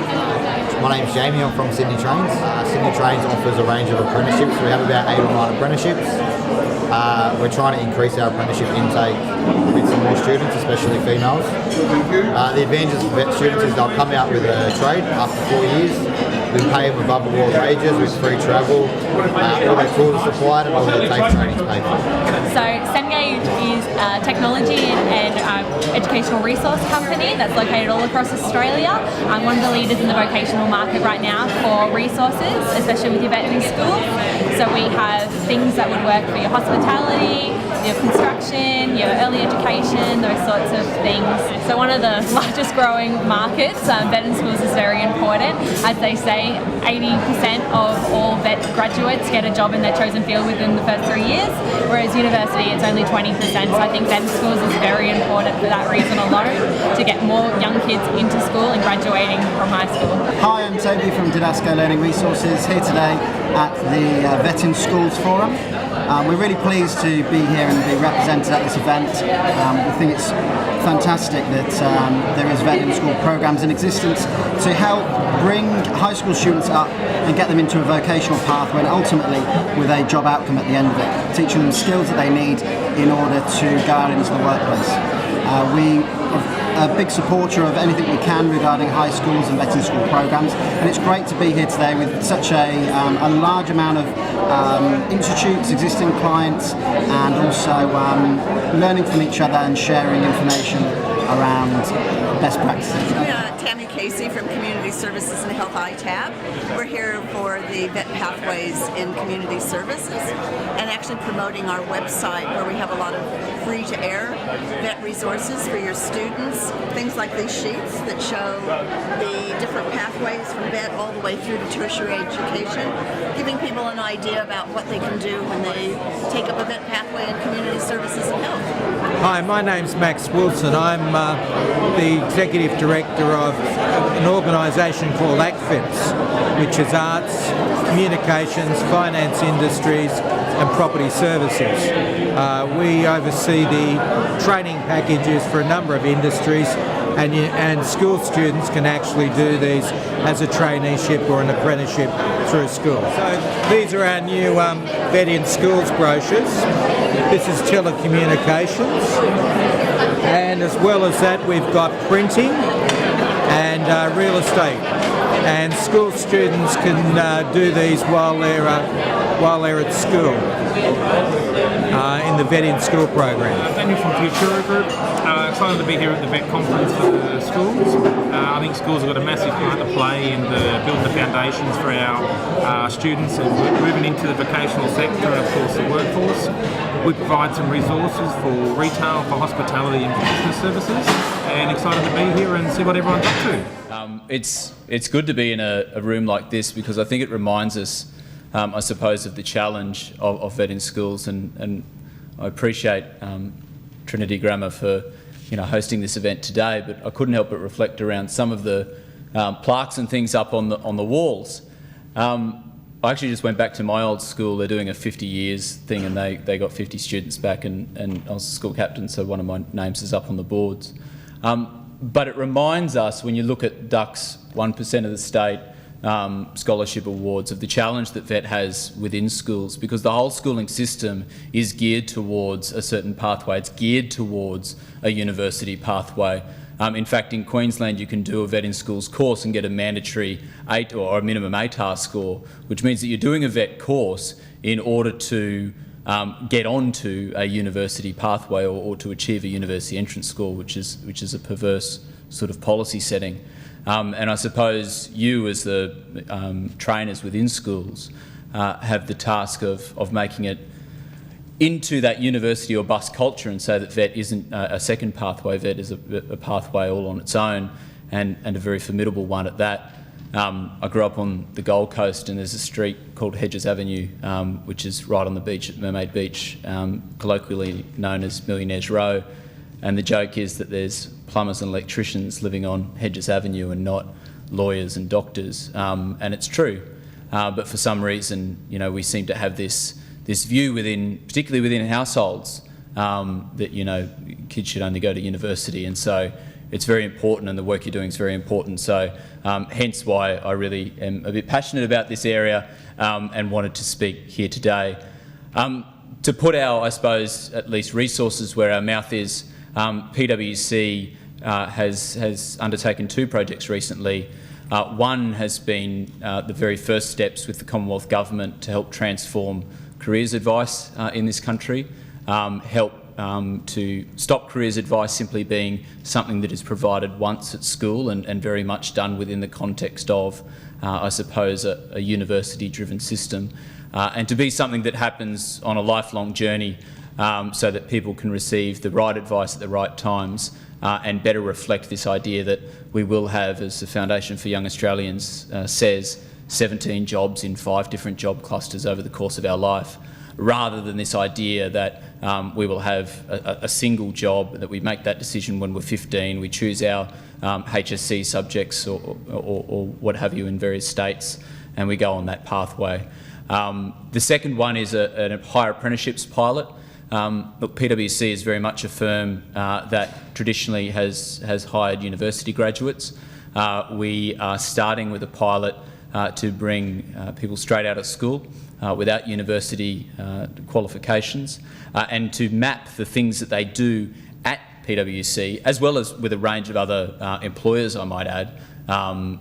My name's Jamie, I'm from Sydney Trains. Sydney Trains offers a range of apprenticeships. We have about 8 or 9 apprenticeships. We're trying to increase our apprenticeship intake with some more students, especially females. The advantages for vet students is they'll come out with a trade after 4 years. We pay them above award wages with free travel, all their tools are supplied and all their TAFE trainings paid for. So Cengage is a technology and educational resource company that's located all across Australia. I'm one of the leaders in the vocational market right now for resources, especially with your veterinary school. So we have things that would work for your hospitality, your construction, your early education, those sorts of things. So one of the largest growing markets, veterinary schools is very important. As they say, 80% of all vet graduates get a job in their chosen field within the first 3 years, whereas university it's only 20%. So I think veterinary schools is very important for that reason alone, to get more young kids into school and graduating from high school. Hi, I'm Toby from Didasco Learning Resources, here today at the Vet in Schools Forum. We're really pleased to be here and be represented at this event. We think it's fantastic that there is vet in school programs in existence to help bring high school students up and get them into a vocational pathway, and ultimately with a job outcome at the end of it, teaching them skills that they need in order to go out into the workplace. We are a big supporter of anything we can regarding high schools and veterinary school programs, and it's great to be here today with such a large amount of institutes, existing clients, and also learning from each other and sharing information around best practices. Tammy Casey from Community Services and Health ITAB. We're here for the Vet Pathways in Community Services and actually promoting our website where we have a lot of free-to-air vet resources for your students, things like these sheets that show the different pathways from vet all the way through to tertiary education, giving people an idea about what they can do when they take up a vet pathway in Community Services and Health. Hi, my name's Max Wilson. I'm the Executive Director of an organisation called ACFIPS, which is Arts, Communications, Finance Industries and Property Services. We oversee the training packages for a number of industries, and school students can actually do these as a traineeship or an apprenticeship through school. So these are our new Vet in Schools brochures. This is telecommunications, and as well as that we've got printing and real estate. And school students can do these while they're at school in the Vet in School program. Daniel from Futura Group. Excited to be here at the Vet Conference for the schools. I think schools have got a massive part to play in building the foundations for our students and moving into the vocational sector and of course the workforce. We provide some resources for retail, for hospitality and business services, and excited to be here and see what everyone's up to. It's good to be in a room like this because I think it reminds us, I suppose, of the challenge of Vet in Schools, and I appreciate Trinity Grammar for hosting this event today, but I couldn't help but reflect around some of the plaques and things up on the walls. I actually just went back to my old school. They're doing a 50 years thing, and they got 50 students back, and I was a school captain, so one of my names is up on the boards. But it reminds us, when you look at Duck's 1% of the state scholarship awards, of the challenge that VET has within schools, because the whole schooling system is geared towards a certain pathway. It's geared towards a university pathway. In fact, in Queensland, you can do a Vet in Schools course and get a mandatory 8 or a minimum ATAR score, which means that you're doing a VET course in order to get onto a university pathway or to achieve a university entrance score, which is a perverse sort of policy setting. And I suppose you, as the trainers within schools, have the task of making it into that university or bus culture, and so that VET isn't a second pathway. VET is a pathway all on its own, and a very formidable one at that. I grew up on the Gold Coast, and there's a street called Hedges Avenue, which is right on the beach at Mermaid Beach, colloquially known as Millionaires Row. And the joke is that there's plumbers and electricians living on Hedges Avenue and not lawyers and doctors, and it's true. But for some reason, we seem to have this view particularly within households, that kids should only go to university, and so it's very important, and the work you're doing is very important. So hence why I really am a bit passionate about this area and wanted to speak here today. To put our, I suppose, at least resources where our mouth is, PwC has undertaken 2 projects recently. One has been the very first steps with the Commonwealth Government to help transform careers advice in this country, help to stop careers advice simply being something that is provided once at school and very much done within the context of, I suppose, a university-driven system, and to be something that happens on a lifelong journey, so that people can receive the right advice at the right times and better reflect this idea that we will have, as the Foundation for Young Australians says, 17 jobs in 5 different job clusters over the course of our life, rather than this idea that we will have a single job, that we make that decision when we're 15, we choose our HSC subjects or what have you in various states, and we go on that pathway. The second one is a higher apprenticeships pilot. Look, PwC is very much a firm that traditionally has hired university graduates. We are starting with a pilot to bring people straight out of school without university qualifications, and to map the things that they do at PwC, as well as with a range of other employers, I might add,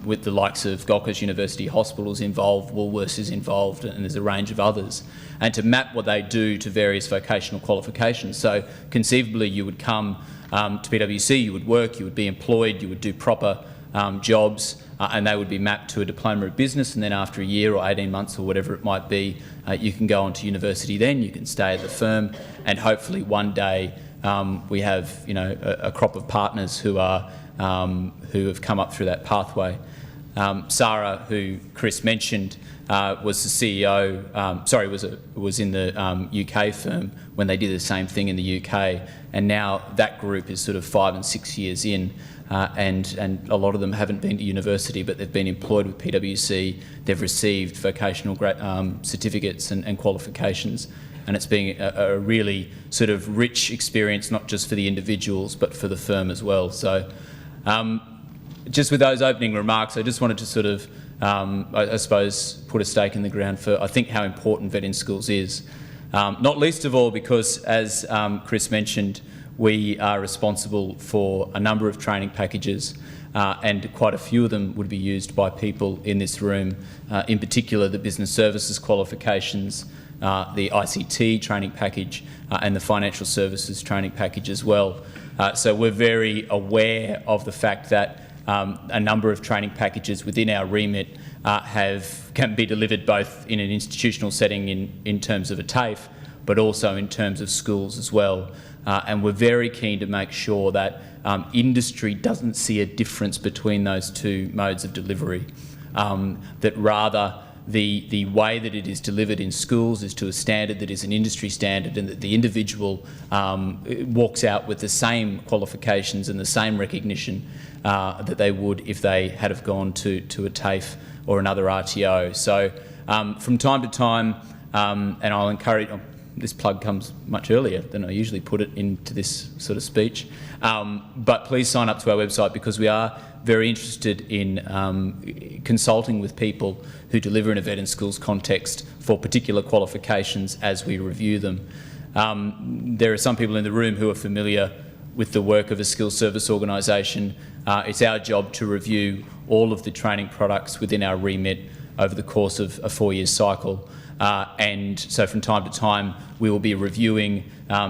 with the likes of Gold Coast University Hospitals involved, Woolworths is involved, and there's a range of others, and to map what they do to various vocational qualifications. So conceivably you would come to PwC, you would work, you would be employed, you would do proper jobs, and they would be mapped to a diploma of business, and then after a year or 18 months or whatever it might be, you can go on to university then, you can stay at the firm, and hopefully one day we have, you know, a crop of partners who have come up through that pathway. Sarah, who Chris mentioned, was the CEO, was in the UK firm when they did the same thing in the UK, and now that group is sort of 5 and 6 years in, and a lot of them haven't been to university, but they've been employed with PwC, they've received vocational certificates and qualifications, and it's been a really sort of rich experience, not just for the individuals, but for the firm as well. So just with those opening remarks, I just wanted to sort of, I suppose, put a stake in the ground for, I think, how important Vet in Schools is. Not least of all because, as Chris mentioned, we are responsible for a number of training packages, and quite a few of them would be used by people in this room, in particular the business services qualifications, the ICT training package, and the financial services training package as well. So we're very aware of the fact that a number of training packages within our remit can be delivered both in an institutional setting in terms of a TAFE, but also in terms of schools as well. And we're very keen to make sure that industry doesn't see a difference between those two modes of delivery, that rather the way that it is delivered in schools is to a standard that is an industry standard, and that the individual walks out with the same qualifications and the same recognition that they would if they had have gone to a TAFE or another RTO. So from time to time, and I'll encourage, this plug comes much earlier than I usually put it into this sort of speech, but please sign up to our website, because we are very interested in consulting with people who deliver in a Vet in Schools context for particular qualifications as we review them. There are some people in the room who are familiar with the work of a skills service organisation. It's our job to review all of the training products within our remit over the course of a 4-year cycle. And so from time to time we will be reviewing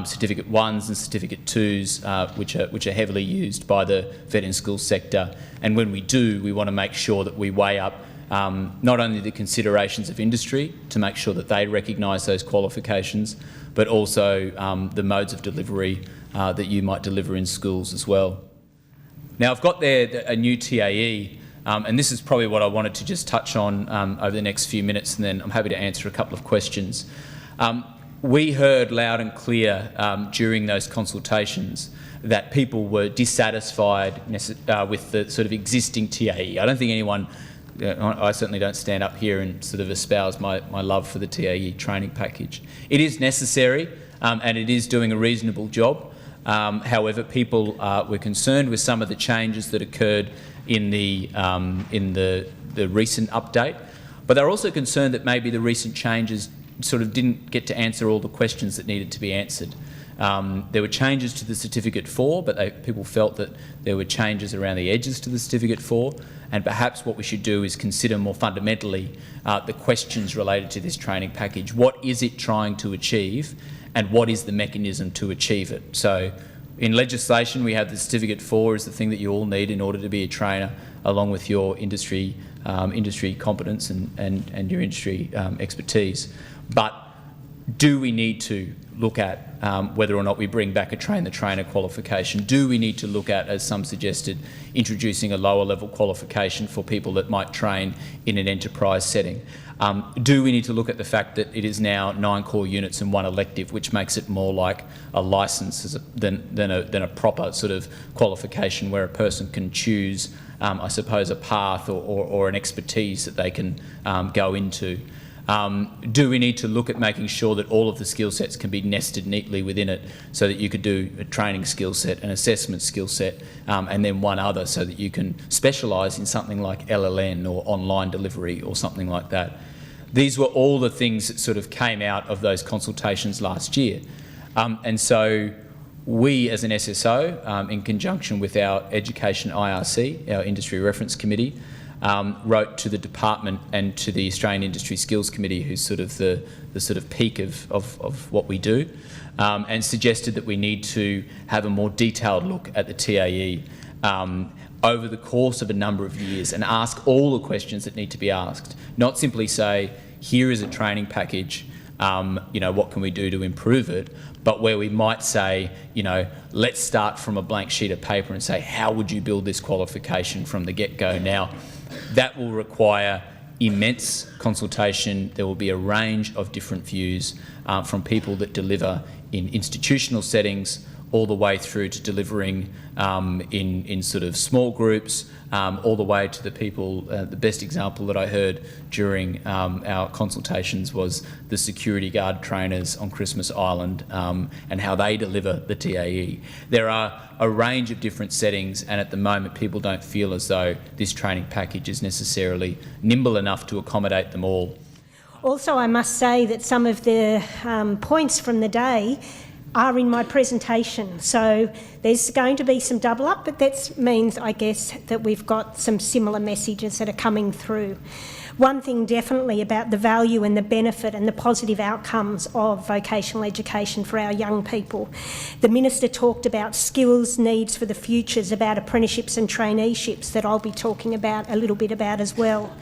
Certificate 1s and Certificate 2s, which are heavily used by the Vet in Schools sector. And when we do, we want to make sure that we weigh up not only the considerations of industry to make sure that they recognise those qualifications, but also the modes of delivery that you might deliver in schools as well. Now, I've got there a new TAE, and this is probably what I wanted to just touch on over the next few minutes, and then I'm happy to answer a couple of questions. We heard loud and clear during those consultations that people were dissatisfied with the sort of existing TAE. I don't think anyone, I certainly don't stand up here and sort of espouse my love for the TAE training package. It is necessary, and it is doing a reasonable job. However, people were concerned with some of the changes that occurred in the recent update, but they're also concerned that maybe the recent changes sort of didn't get to answer all the questions that needed to be answered. There were changes to the Certificate 4, but people felt that there were changes around the edges to the Certificate 4, and perhaps what we should do is consider more fundamentally the questions related to this training package. What is it trying to achieve, and what is the mechanism to achieve it? So in legislation, we have the Certificate 4 is the thing that you all need in order to be a trainer, along with your industry competence and your industry expertise. But do we need to look at whether or not we bring back a train-the-trainer qualification? Do we need to look at, as some suggested, introducing a lower level qualification for people that might train in an enterprise setting? Do we need to look at the fact that it is now 9 core units and 1 elective, which makes it more like a licence than a proper sort of qualification where a person can choose, I suppose, a path or an expertise that they can go into? Do we need to look at making sure that all of the skill sets can be nested neatly within it, so that you could do a training skill set, an assessment skill set, and then one other, so that you can specialise in something like LLN or online delivery or something like that? These were all the things that sort of came out of those consultations last year. And so we as an SSO, in conjunction with our Education IRC, our Industry Reference Committee, wrote to the department and to the Australian Industry Skills Committee, who's sort of the sort of peak of what we do, and suggested that we need to have a more detailed look at the TAE. over the course of a number of years and ask all the questions that need to be asked. Not simply say, here is a training package, what can we do to improve it, but where we might say, let's start from a blank sheet of paper and say, how would you build this qualification from the get-go? Now, that will require immense consultation. There will be a range of different views from people that deliver in institutional settings all the way through to delivering in sort of small groups, all the way to the people. The best example that I heard during our consultations was the security guard trainers on Christmas Island and how they deliver the TAE. There are a range of different settings, and at the moment people don't feel as though this training package is necessarily nimble enough to accommodate them all. Also, I must say that some of the points from the day are in my presentation, so there's going to be some double up, but that means, I guess, that we've got some similar messages that are coming through. One thing definitely about the value and the benefit and the positive outcomes of vocational education for our young people. The Minister talked about skills needs for the futures, about apprenticeships and traineeships that I'll be talking about a little bit about as well.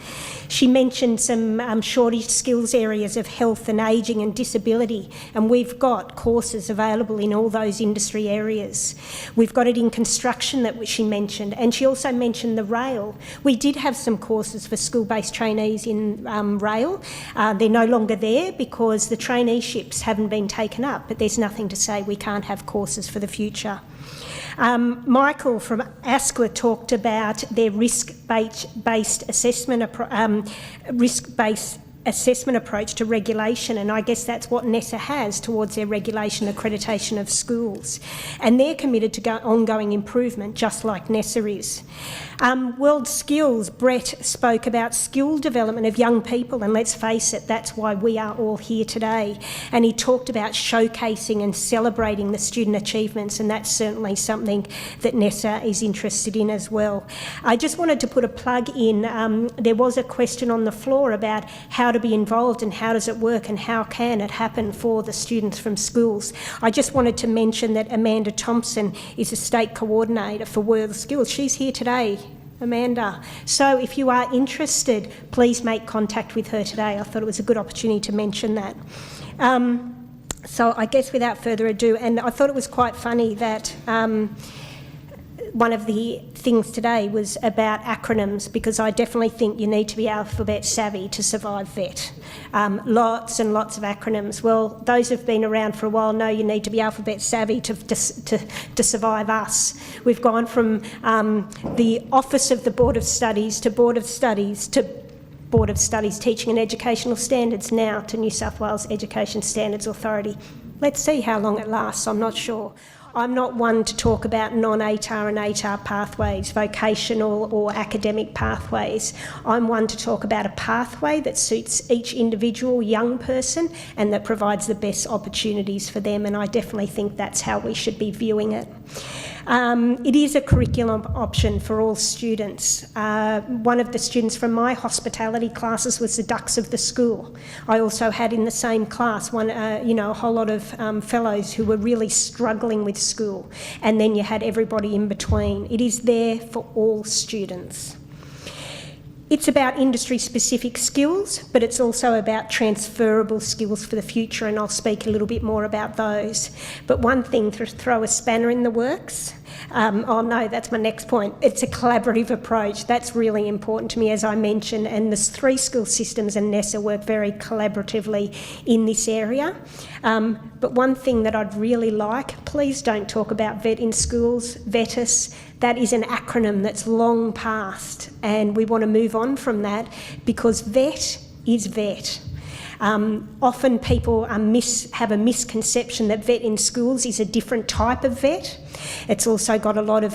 She mentioned some shortage skills areas of health and ageing and disability, and we've got courses available in all those industry areas. We've got it in construction that she mentioned, and she also mentioned the rail. We did have some courses for school-based trainees in rail. They're no longer there because the traineeships haven't been taken up, but there's nothing to say we can't have courses for the future. Michael from ASQA talked about their risk-based assessment approach to regulation, and I guess that's what NESA has towards their regulation accreditation of schools. And they're committed to ongoing improvement, just like NESA is. World Skills, Brett spoke about skill development of young people, and let's face it, that's why we are all here today. And he talked about showcasing and celebrating the student achievements, and that's certainly something that NESA is interested in as well. I just wanted to put a plug in. There was a question on the floor about how to be involved and how does it work and how can it happen for the students from schools. I just wanted to mention that Amanda Thompson is a state coordinator for World Skills. She's here today, Amanda. So if you are interested, please make contact with her today. I thought it was a good opportunity to mention that. So I guess without further ado, and I thought it was quite funny that one of the things today was about acronyms, because I definitely think you need to be alphabet savvy to survive VET. Lots and lots of acronyms. Well, those who've been around for a while know you need to be alphabet savvy to survive us. We've gone from the Office of the Board of Studies to Board of Studies to Board of Studies Teaching and Educational Standards, now to New South Wales Education Standards Authority. Let's see how long it lasts, I'm not sure. I'm not one to talk about non-ATAR and ATAR pathways, vocational or academic pathways. I'm one to talk about a pathway that suits each individual young person and that provides the best opportunities for them, and I definitely think that's how we should be viewing it. It is a curriculum option for all students. One of the students from my hospitality classes was the Ducks of the School. I also had in the same class a whole lot of fellows who were really struggling with school, and then you had everybody in between. It is there for all students. It's about industry-specific skills, but it's also about transferable skills for the future, and I'll speak a little bit more about those. But one thing to throw a spanner in the works, oh no, that's my next point. It's a collaborative approach. That's really important to me, as I mentioned, and the 3 school systems and NESA work very collaboratively in this area. But one thing that I'd really like, please don't talk about VET in schools, VETIS. That is an acronym that's long past, and we want to move on from that because VET is VET. Often people have a misconception that VET in schools is a different type of VET. It's also got a lot of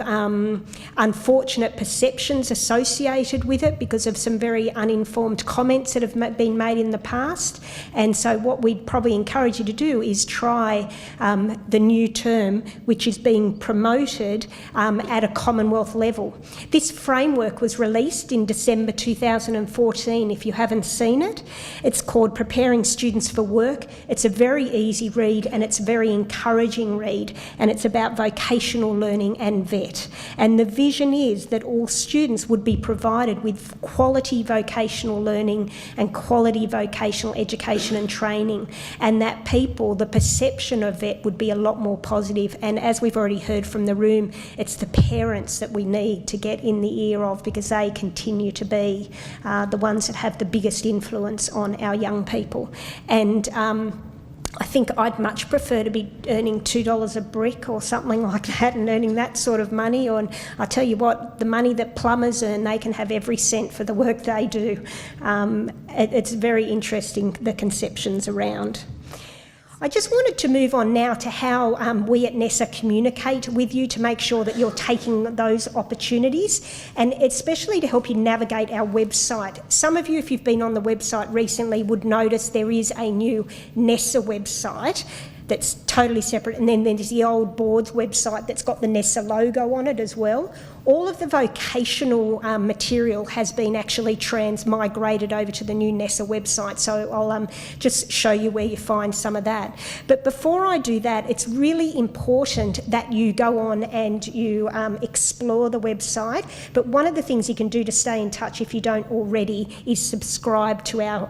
unfortunate perceptions associated with it because of some very uninformed comments that have been made in the past. And so what we'd probably encourage you to do is try the new term, which is being promoted at a Commonwealth level. This framework was released in December 2014, if you haven't seen it. It's called preparing students for work. It's a very easy read and it's a very encouraging read, and it's about vocational learning and VET. And the vision is that all students would be provided with quality vocational learning and quality vocational education and training, and that the perception of VET would be a lot more positive. And as we've already heard from the room, it's the parents that we need to get in the ear of, because they continue to be the ones that have the biggest influence on our young people. And I think I'd much prefer to be earning $2 a brick or something like that and earning that sort of money. And I tell you what, the money that plumbers earn, they can have every cent for the work they do. It's very interesting, the conceptions around. I just wanted to move on now to how we at NESA communicate with you to make sure that you're taking those opportunities, and especially to help you navigate our website. Some of you, if you've been on the website recently, would notice there is a new NESA website that's totally separate, and then there's the old board's website that's got the NESA logo on it as well. All of the vocational material has been actually migrated over to the new NESA website, so I'll just show you where you find some of that. But before I do that, it's really important that you go on and you explore the website. But one of the things you can do to stay in touch, if you don't already, is subscribe to our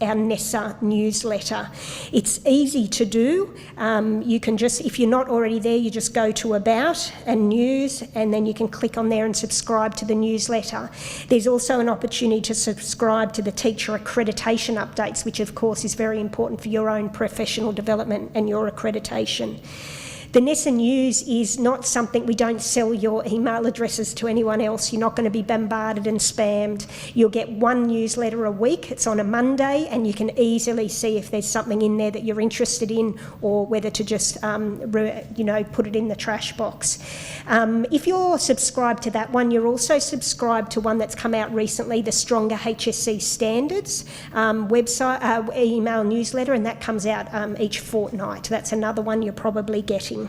NESA newsletter. It's easy to do. You can just, if you're not already there, you just go to About and News, and then you can click on there and subscribe to the newsletter. There's also an opportunity to subscribe to the teacher accreditation updates, which of course is very important for your own professional development and your accreditation. The NESA News is not something, we don't sell your email addresses to anyone else. You're not going to be bombarded and spammed. You'll get one newsletter a week. It's on a Monday, and you can easily see if there's something in there that you're interested in, or whether to just put it in the trash box. If you're subscribed to that one, you're also subscribed to one that's come out recently, the Stronger HSC Standards website email newsletter, and that comes out each fortnight. That's another one you're probably getting.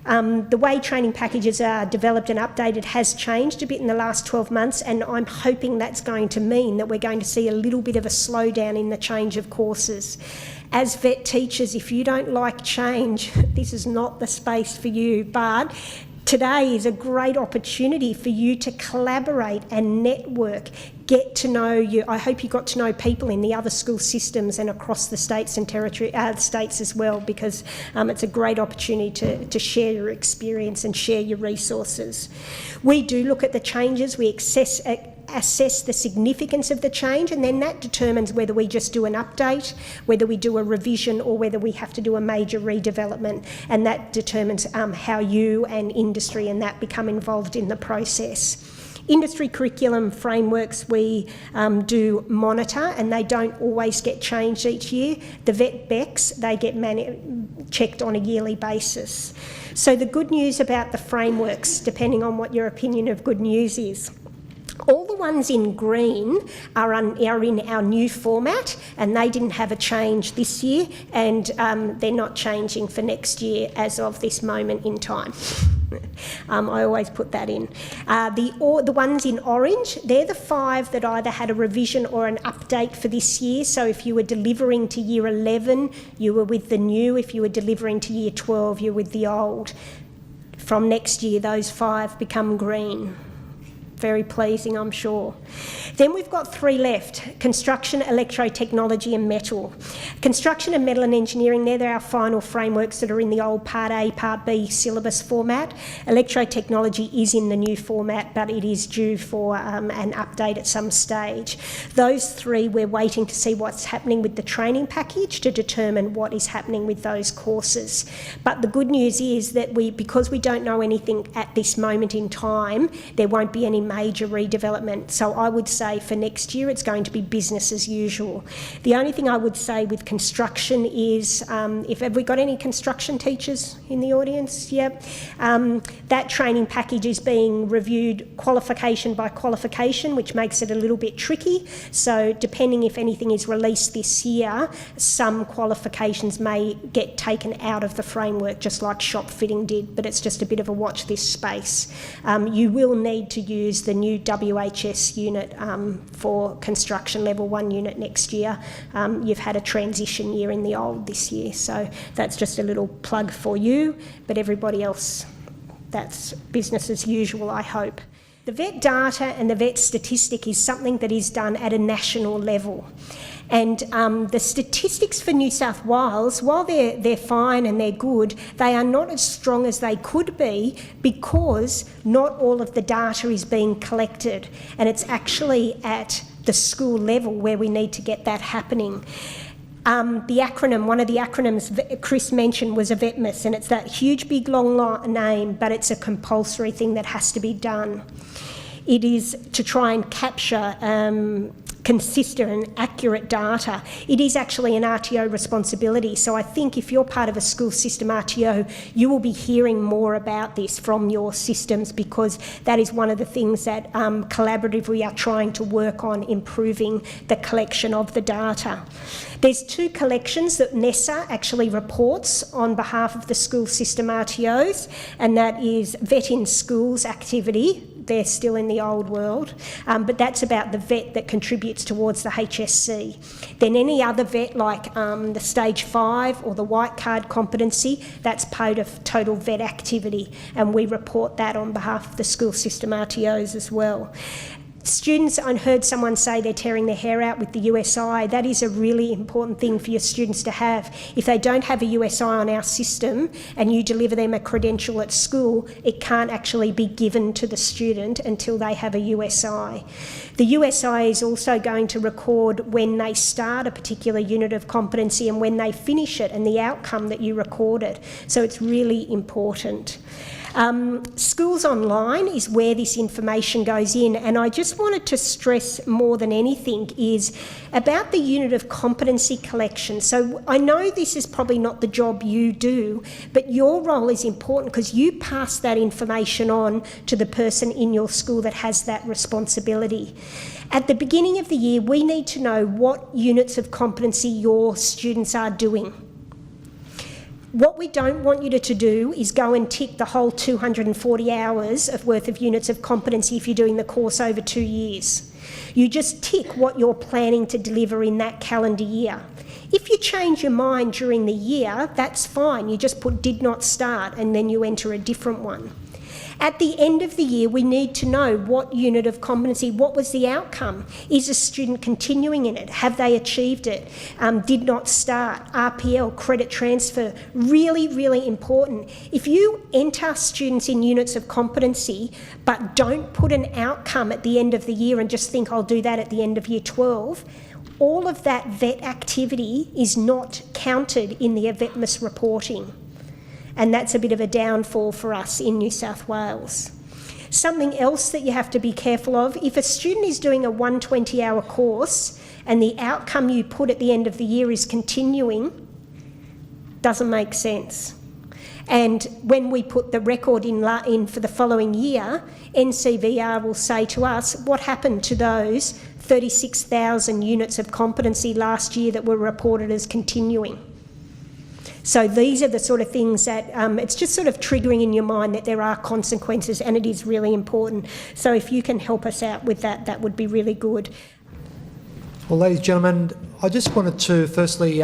The way training packages are developed and updated has changed a bit in the last 12 months, and I'm hoping that's going to mean that we're going to see a little bit of a slowdown in the change of courses. As VET teachers, if you don't like change, this is not the space for you, but today is a great opportunity for you to collaborate and network, get to know you. I hope you got to know people in the other school systems and across the states and states as well, because it's a great opportunity to share your experience and share your resources. We do look at the changes, we assess the significance of the change, and then that determines whether we just do an update, whether we do a revision, or whether we have to do a major redevelopment, and that determines how you and industry and that become involved in the process. Industry curriculum frameworks we do monitor, and they don't always get changed each year. The VET BECs, they get checked on a yearly basis. So the good news about the frameworks, depending on what your opinion of good news is, all the ones in green are in our new format, and they didn't have a change this year, and they're not changing for next year as of this moment in time. I always put that in. The ones in orange, they're the 5 that either had a revision or an update for this year. So if you were delivering to year 11, you were with the new. If you were delivering to year 12, you're with the old. From next year, those 5 become green. Very pleasing, I'm sure. Then we've got 3 left: construction, electrotechnology and metal. Construction and metal and engineering, they're our final frameworks that are in the old Part A, Part B syllabus format. Electrotechnology is in the new format, but it is due for an update at some stage. Those 3, we're waiting to see what's happening with the training package to determine what is happening with those courses. But the good news is that because we don't know anything at this moment in time, there won't be any major redevelopment. So I would say for next year it's going to be business as usual. The only thing I would say with construction is, have we got any construction teachers in the audience? Yep. That training package is being reviewed qualification by qualification, which makes it a little bit tricky. So depending if anything is released this year, some qualifications may get taken out of the framework, just like shop fitting did, but it's just a bit of a watch this space. You will need to use use the new WHS unit for construction level 1 unit next year. You've had a transition year in the old this year, so that's just a little plug for you, but everybody else, that's business as usual, I hope. The vet data and the vet statistic is something that is done at a national level. And the statistics for New South Wales, while they're fine and they're good, they are not as strong as they could be because not all of the data is being collected. And it's actually at the school level where we need to get that happening. The acronym, one of the acronyms Chris mentioned was a VETMIS, and it's that huge big long name, but it's a compulsory thing that has to be done. It is to try and capture consistent and accurate data. It is actually an RTO responsibility, so I think if you're part of a school system RTO, you will be hearing more about this from your systems, because that is one of the things that collaboratively we are trying to work on, improving the collection of the data. There's 2 collections that NESA actually reports on behalf of the school system RTOs, and that is Vet in Schools activity. They're still in the old world, but that's about the vet that contributes towards the HSC. Then any other vet like the stage 5 or the white card competency, that's part of total vet activity, and we report that on behalf of the school system RTOs as well. Students, I heard someone say they're tearing their hair out with the USI. That is a really important thing for your students to have. If they don't have a USI on our system and you deliver them a credential at school, it can't actually be given to the student until they have a USI. The USI is also going to record when they start a particular unit of competency and when they finish it and the outcome that you recorded. So it's really important. Schools Online is where this information goes in, and I just wanted to stress more than anything is about the unit of competency collection. So I know this is probably not the job you do, but your role is important because you pass that information on to the person in your school that has that responsibility. At the beginning of the year, we need to know what units of competency your students are doing. What we don't want you to do is go and tick the whole 240 hours of worth of units of competency if you're doing the course over 2 years. You just tick what you're planning to deliver in that calendar year. If you change your mind during the year, that's fine. You just put did not start and then you enter a different one. At the end of the year, we need to know what unit of competency, what was the outcome? Is a student continuing in it? Have they achieved it? Did not start, RPL, credit transfer, really, really important. If you enter students in units of competency but don't put an outcome at the end of the year and just think I'll do that at the end of year 12, all of that vet activity is not counted in the VETMIS reporting. And that's a bit of a downfall for us in New South Wales. Something else that you have to be careful of, if a student is doing a 120-hour course and the outcome you put at the end of the year is continuing, doesn't make sense. And when we put the record in for the following year, NCVR will say to us, what happened to those 36,000 units of competency last year that were reported as continuing? So these are the sort of things that it's just sort of triggering in your mind that there are consequences, and it is really important. So if you can help us out with that, that would be really good. Well, ladies and gentlemen, I just wanted to firstly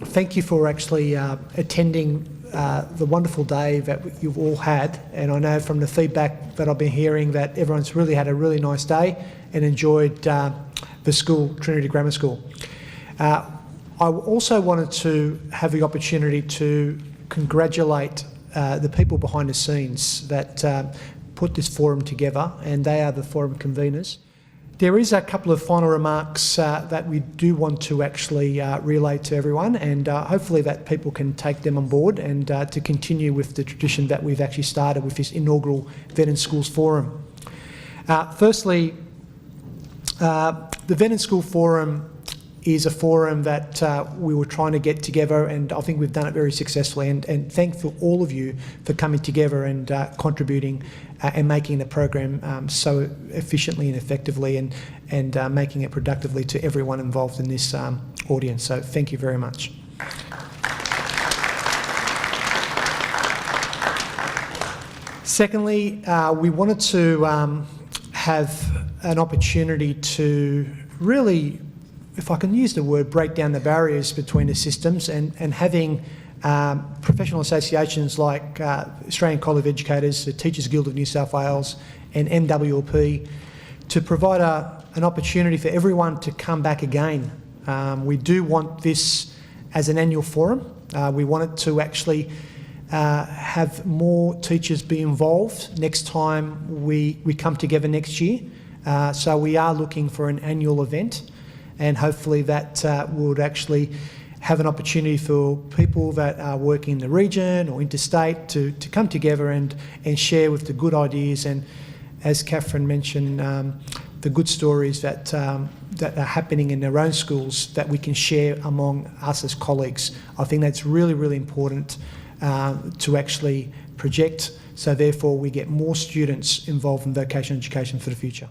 thank you for actually attending the wonderful day that you've all had. And I know from the feedback that I've been hearing that everyone's really had a really nice day and enjoyed the school, Trinity Grammar School. I also wanted to have the opportunity to congratulate the people behind the scenes that put this forum together, and they are the forum conveners. There is a couple of final remarks that we do want to actually relay to everyone, and hopefully that people can take them on board and to continue with the tradition that we've actually started with this inaugural Vet in Schools Forum. Firstly, the Vet in School Forum is a forum that we were trying to get together, and I think we've done it very successfully, and thankful all of you for coming together and contributing and making the program so efficiently and effectively and making it productively to everyone involved in this audience. So thank you very much. Secondly, we wanted to have an opportunity to really, if I can use the word, break down the barriers between the systems, and having professional associations like Australian College of Educators, the Teachers Guild of New South Wales and MWP to provide an opportunity for everyone to come back again. We do want this as an annual forum. We want it to actually have more teachers be involved next time we come together next year. So we are looking for an annual event, and hopefully that would actually have an opportunity for people that are working in the region or interstate to come together and share with the good ideas and, as Catherine mentioned, the good stories that are happening in their own schools that we can share among us as colleagues. I think that's really, really important to actually project, so therefore we get more students involved in vocational education for the future.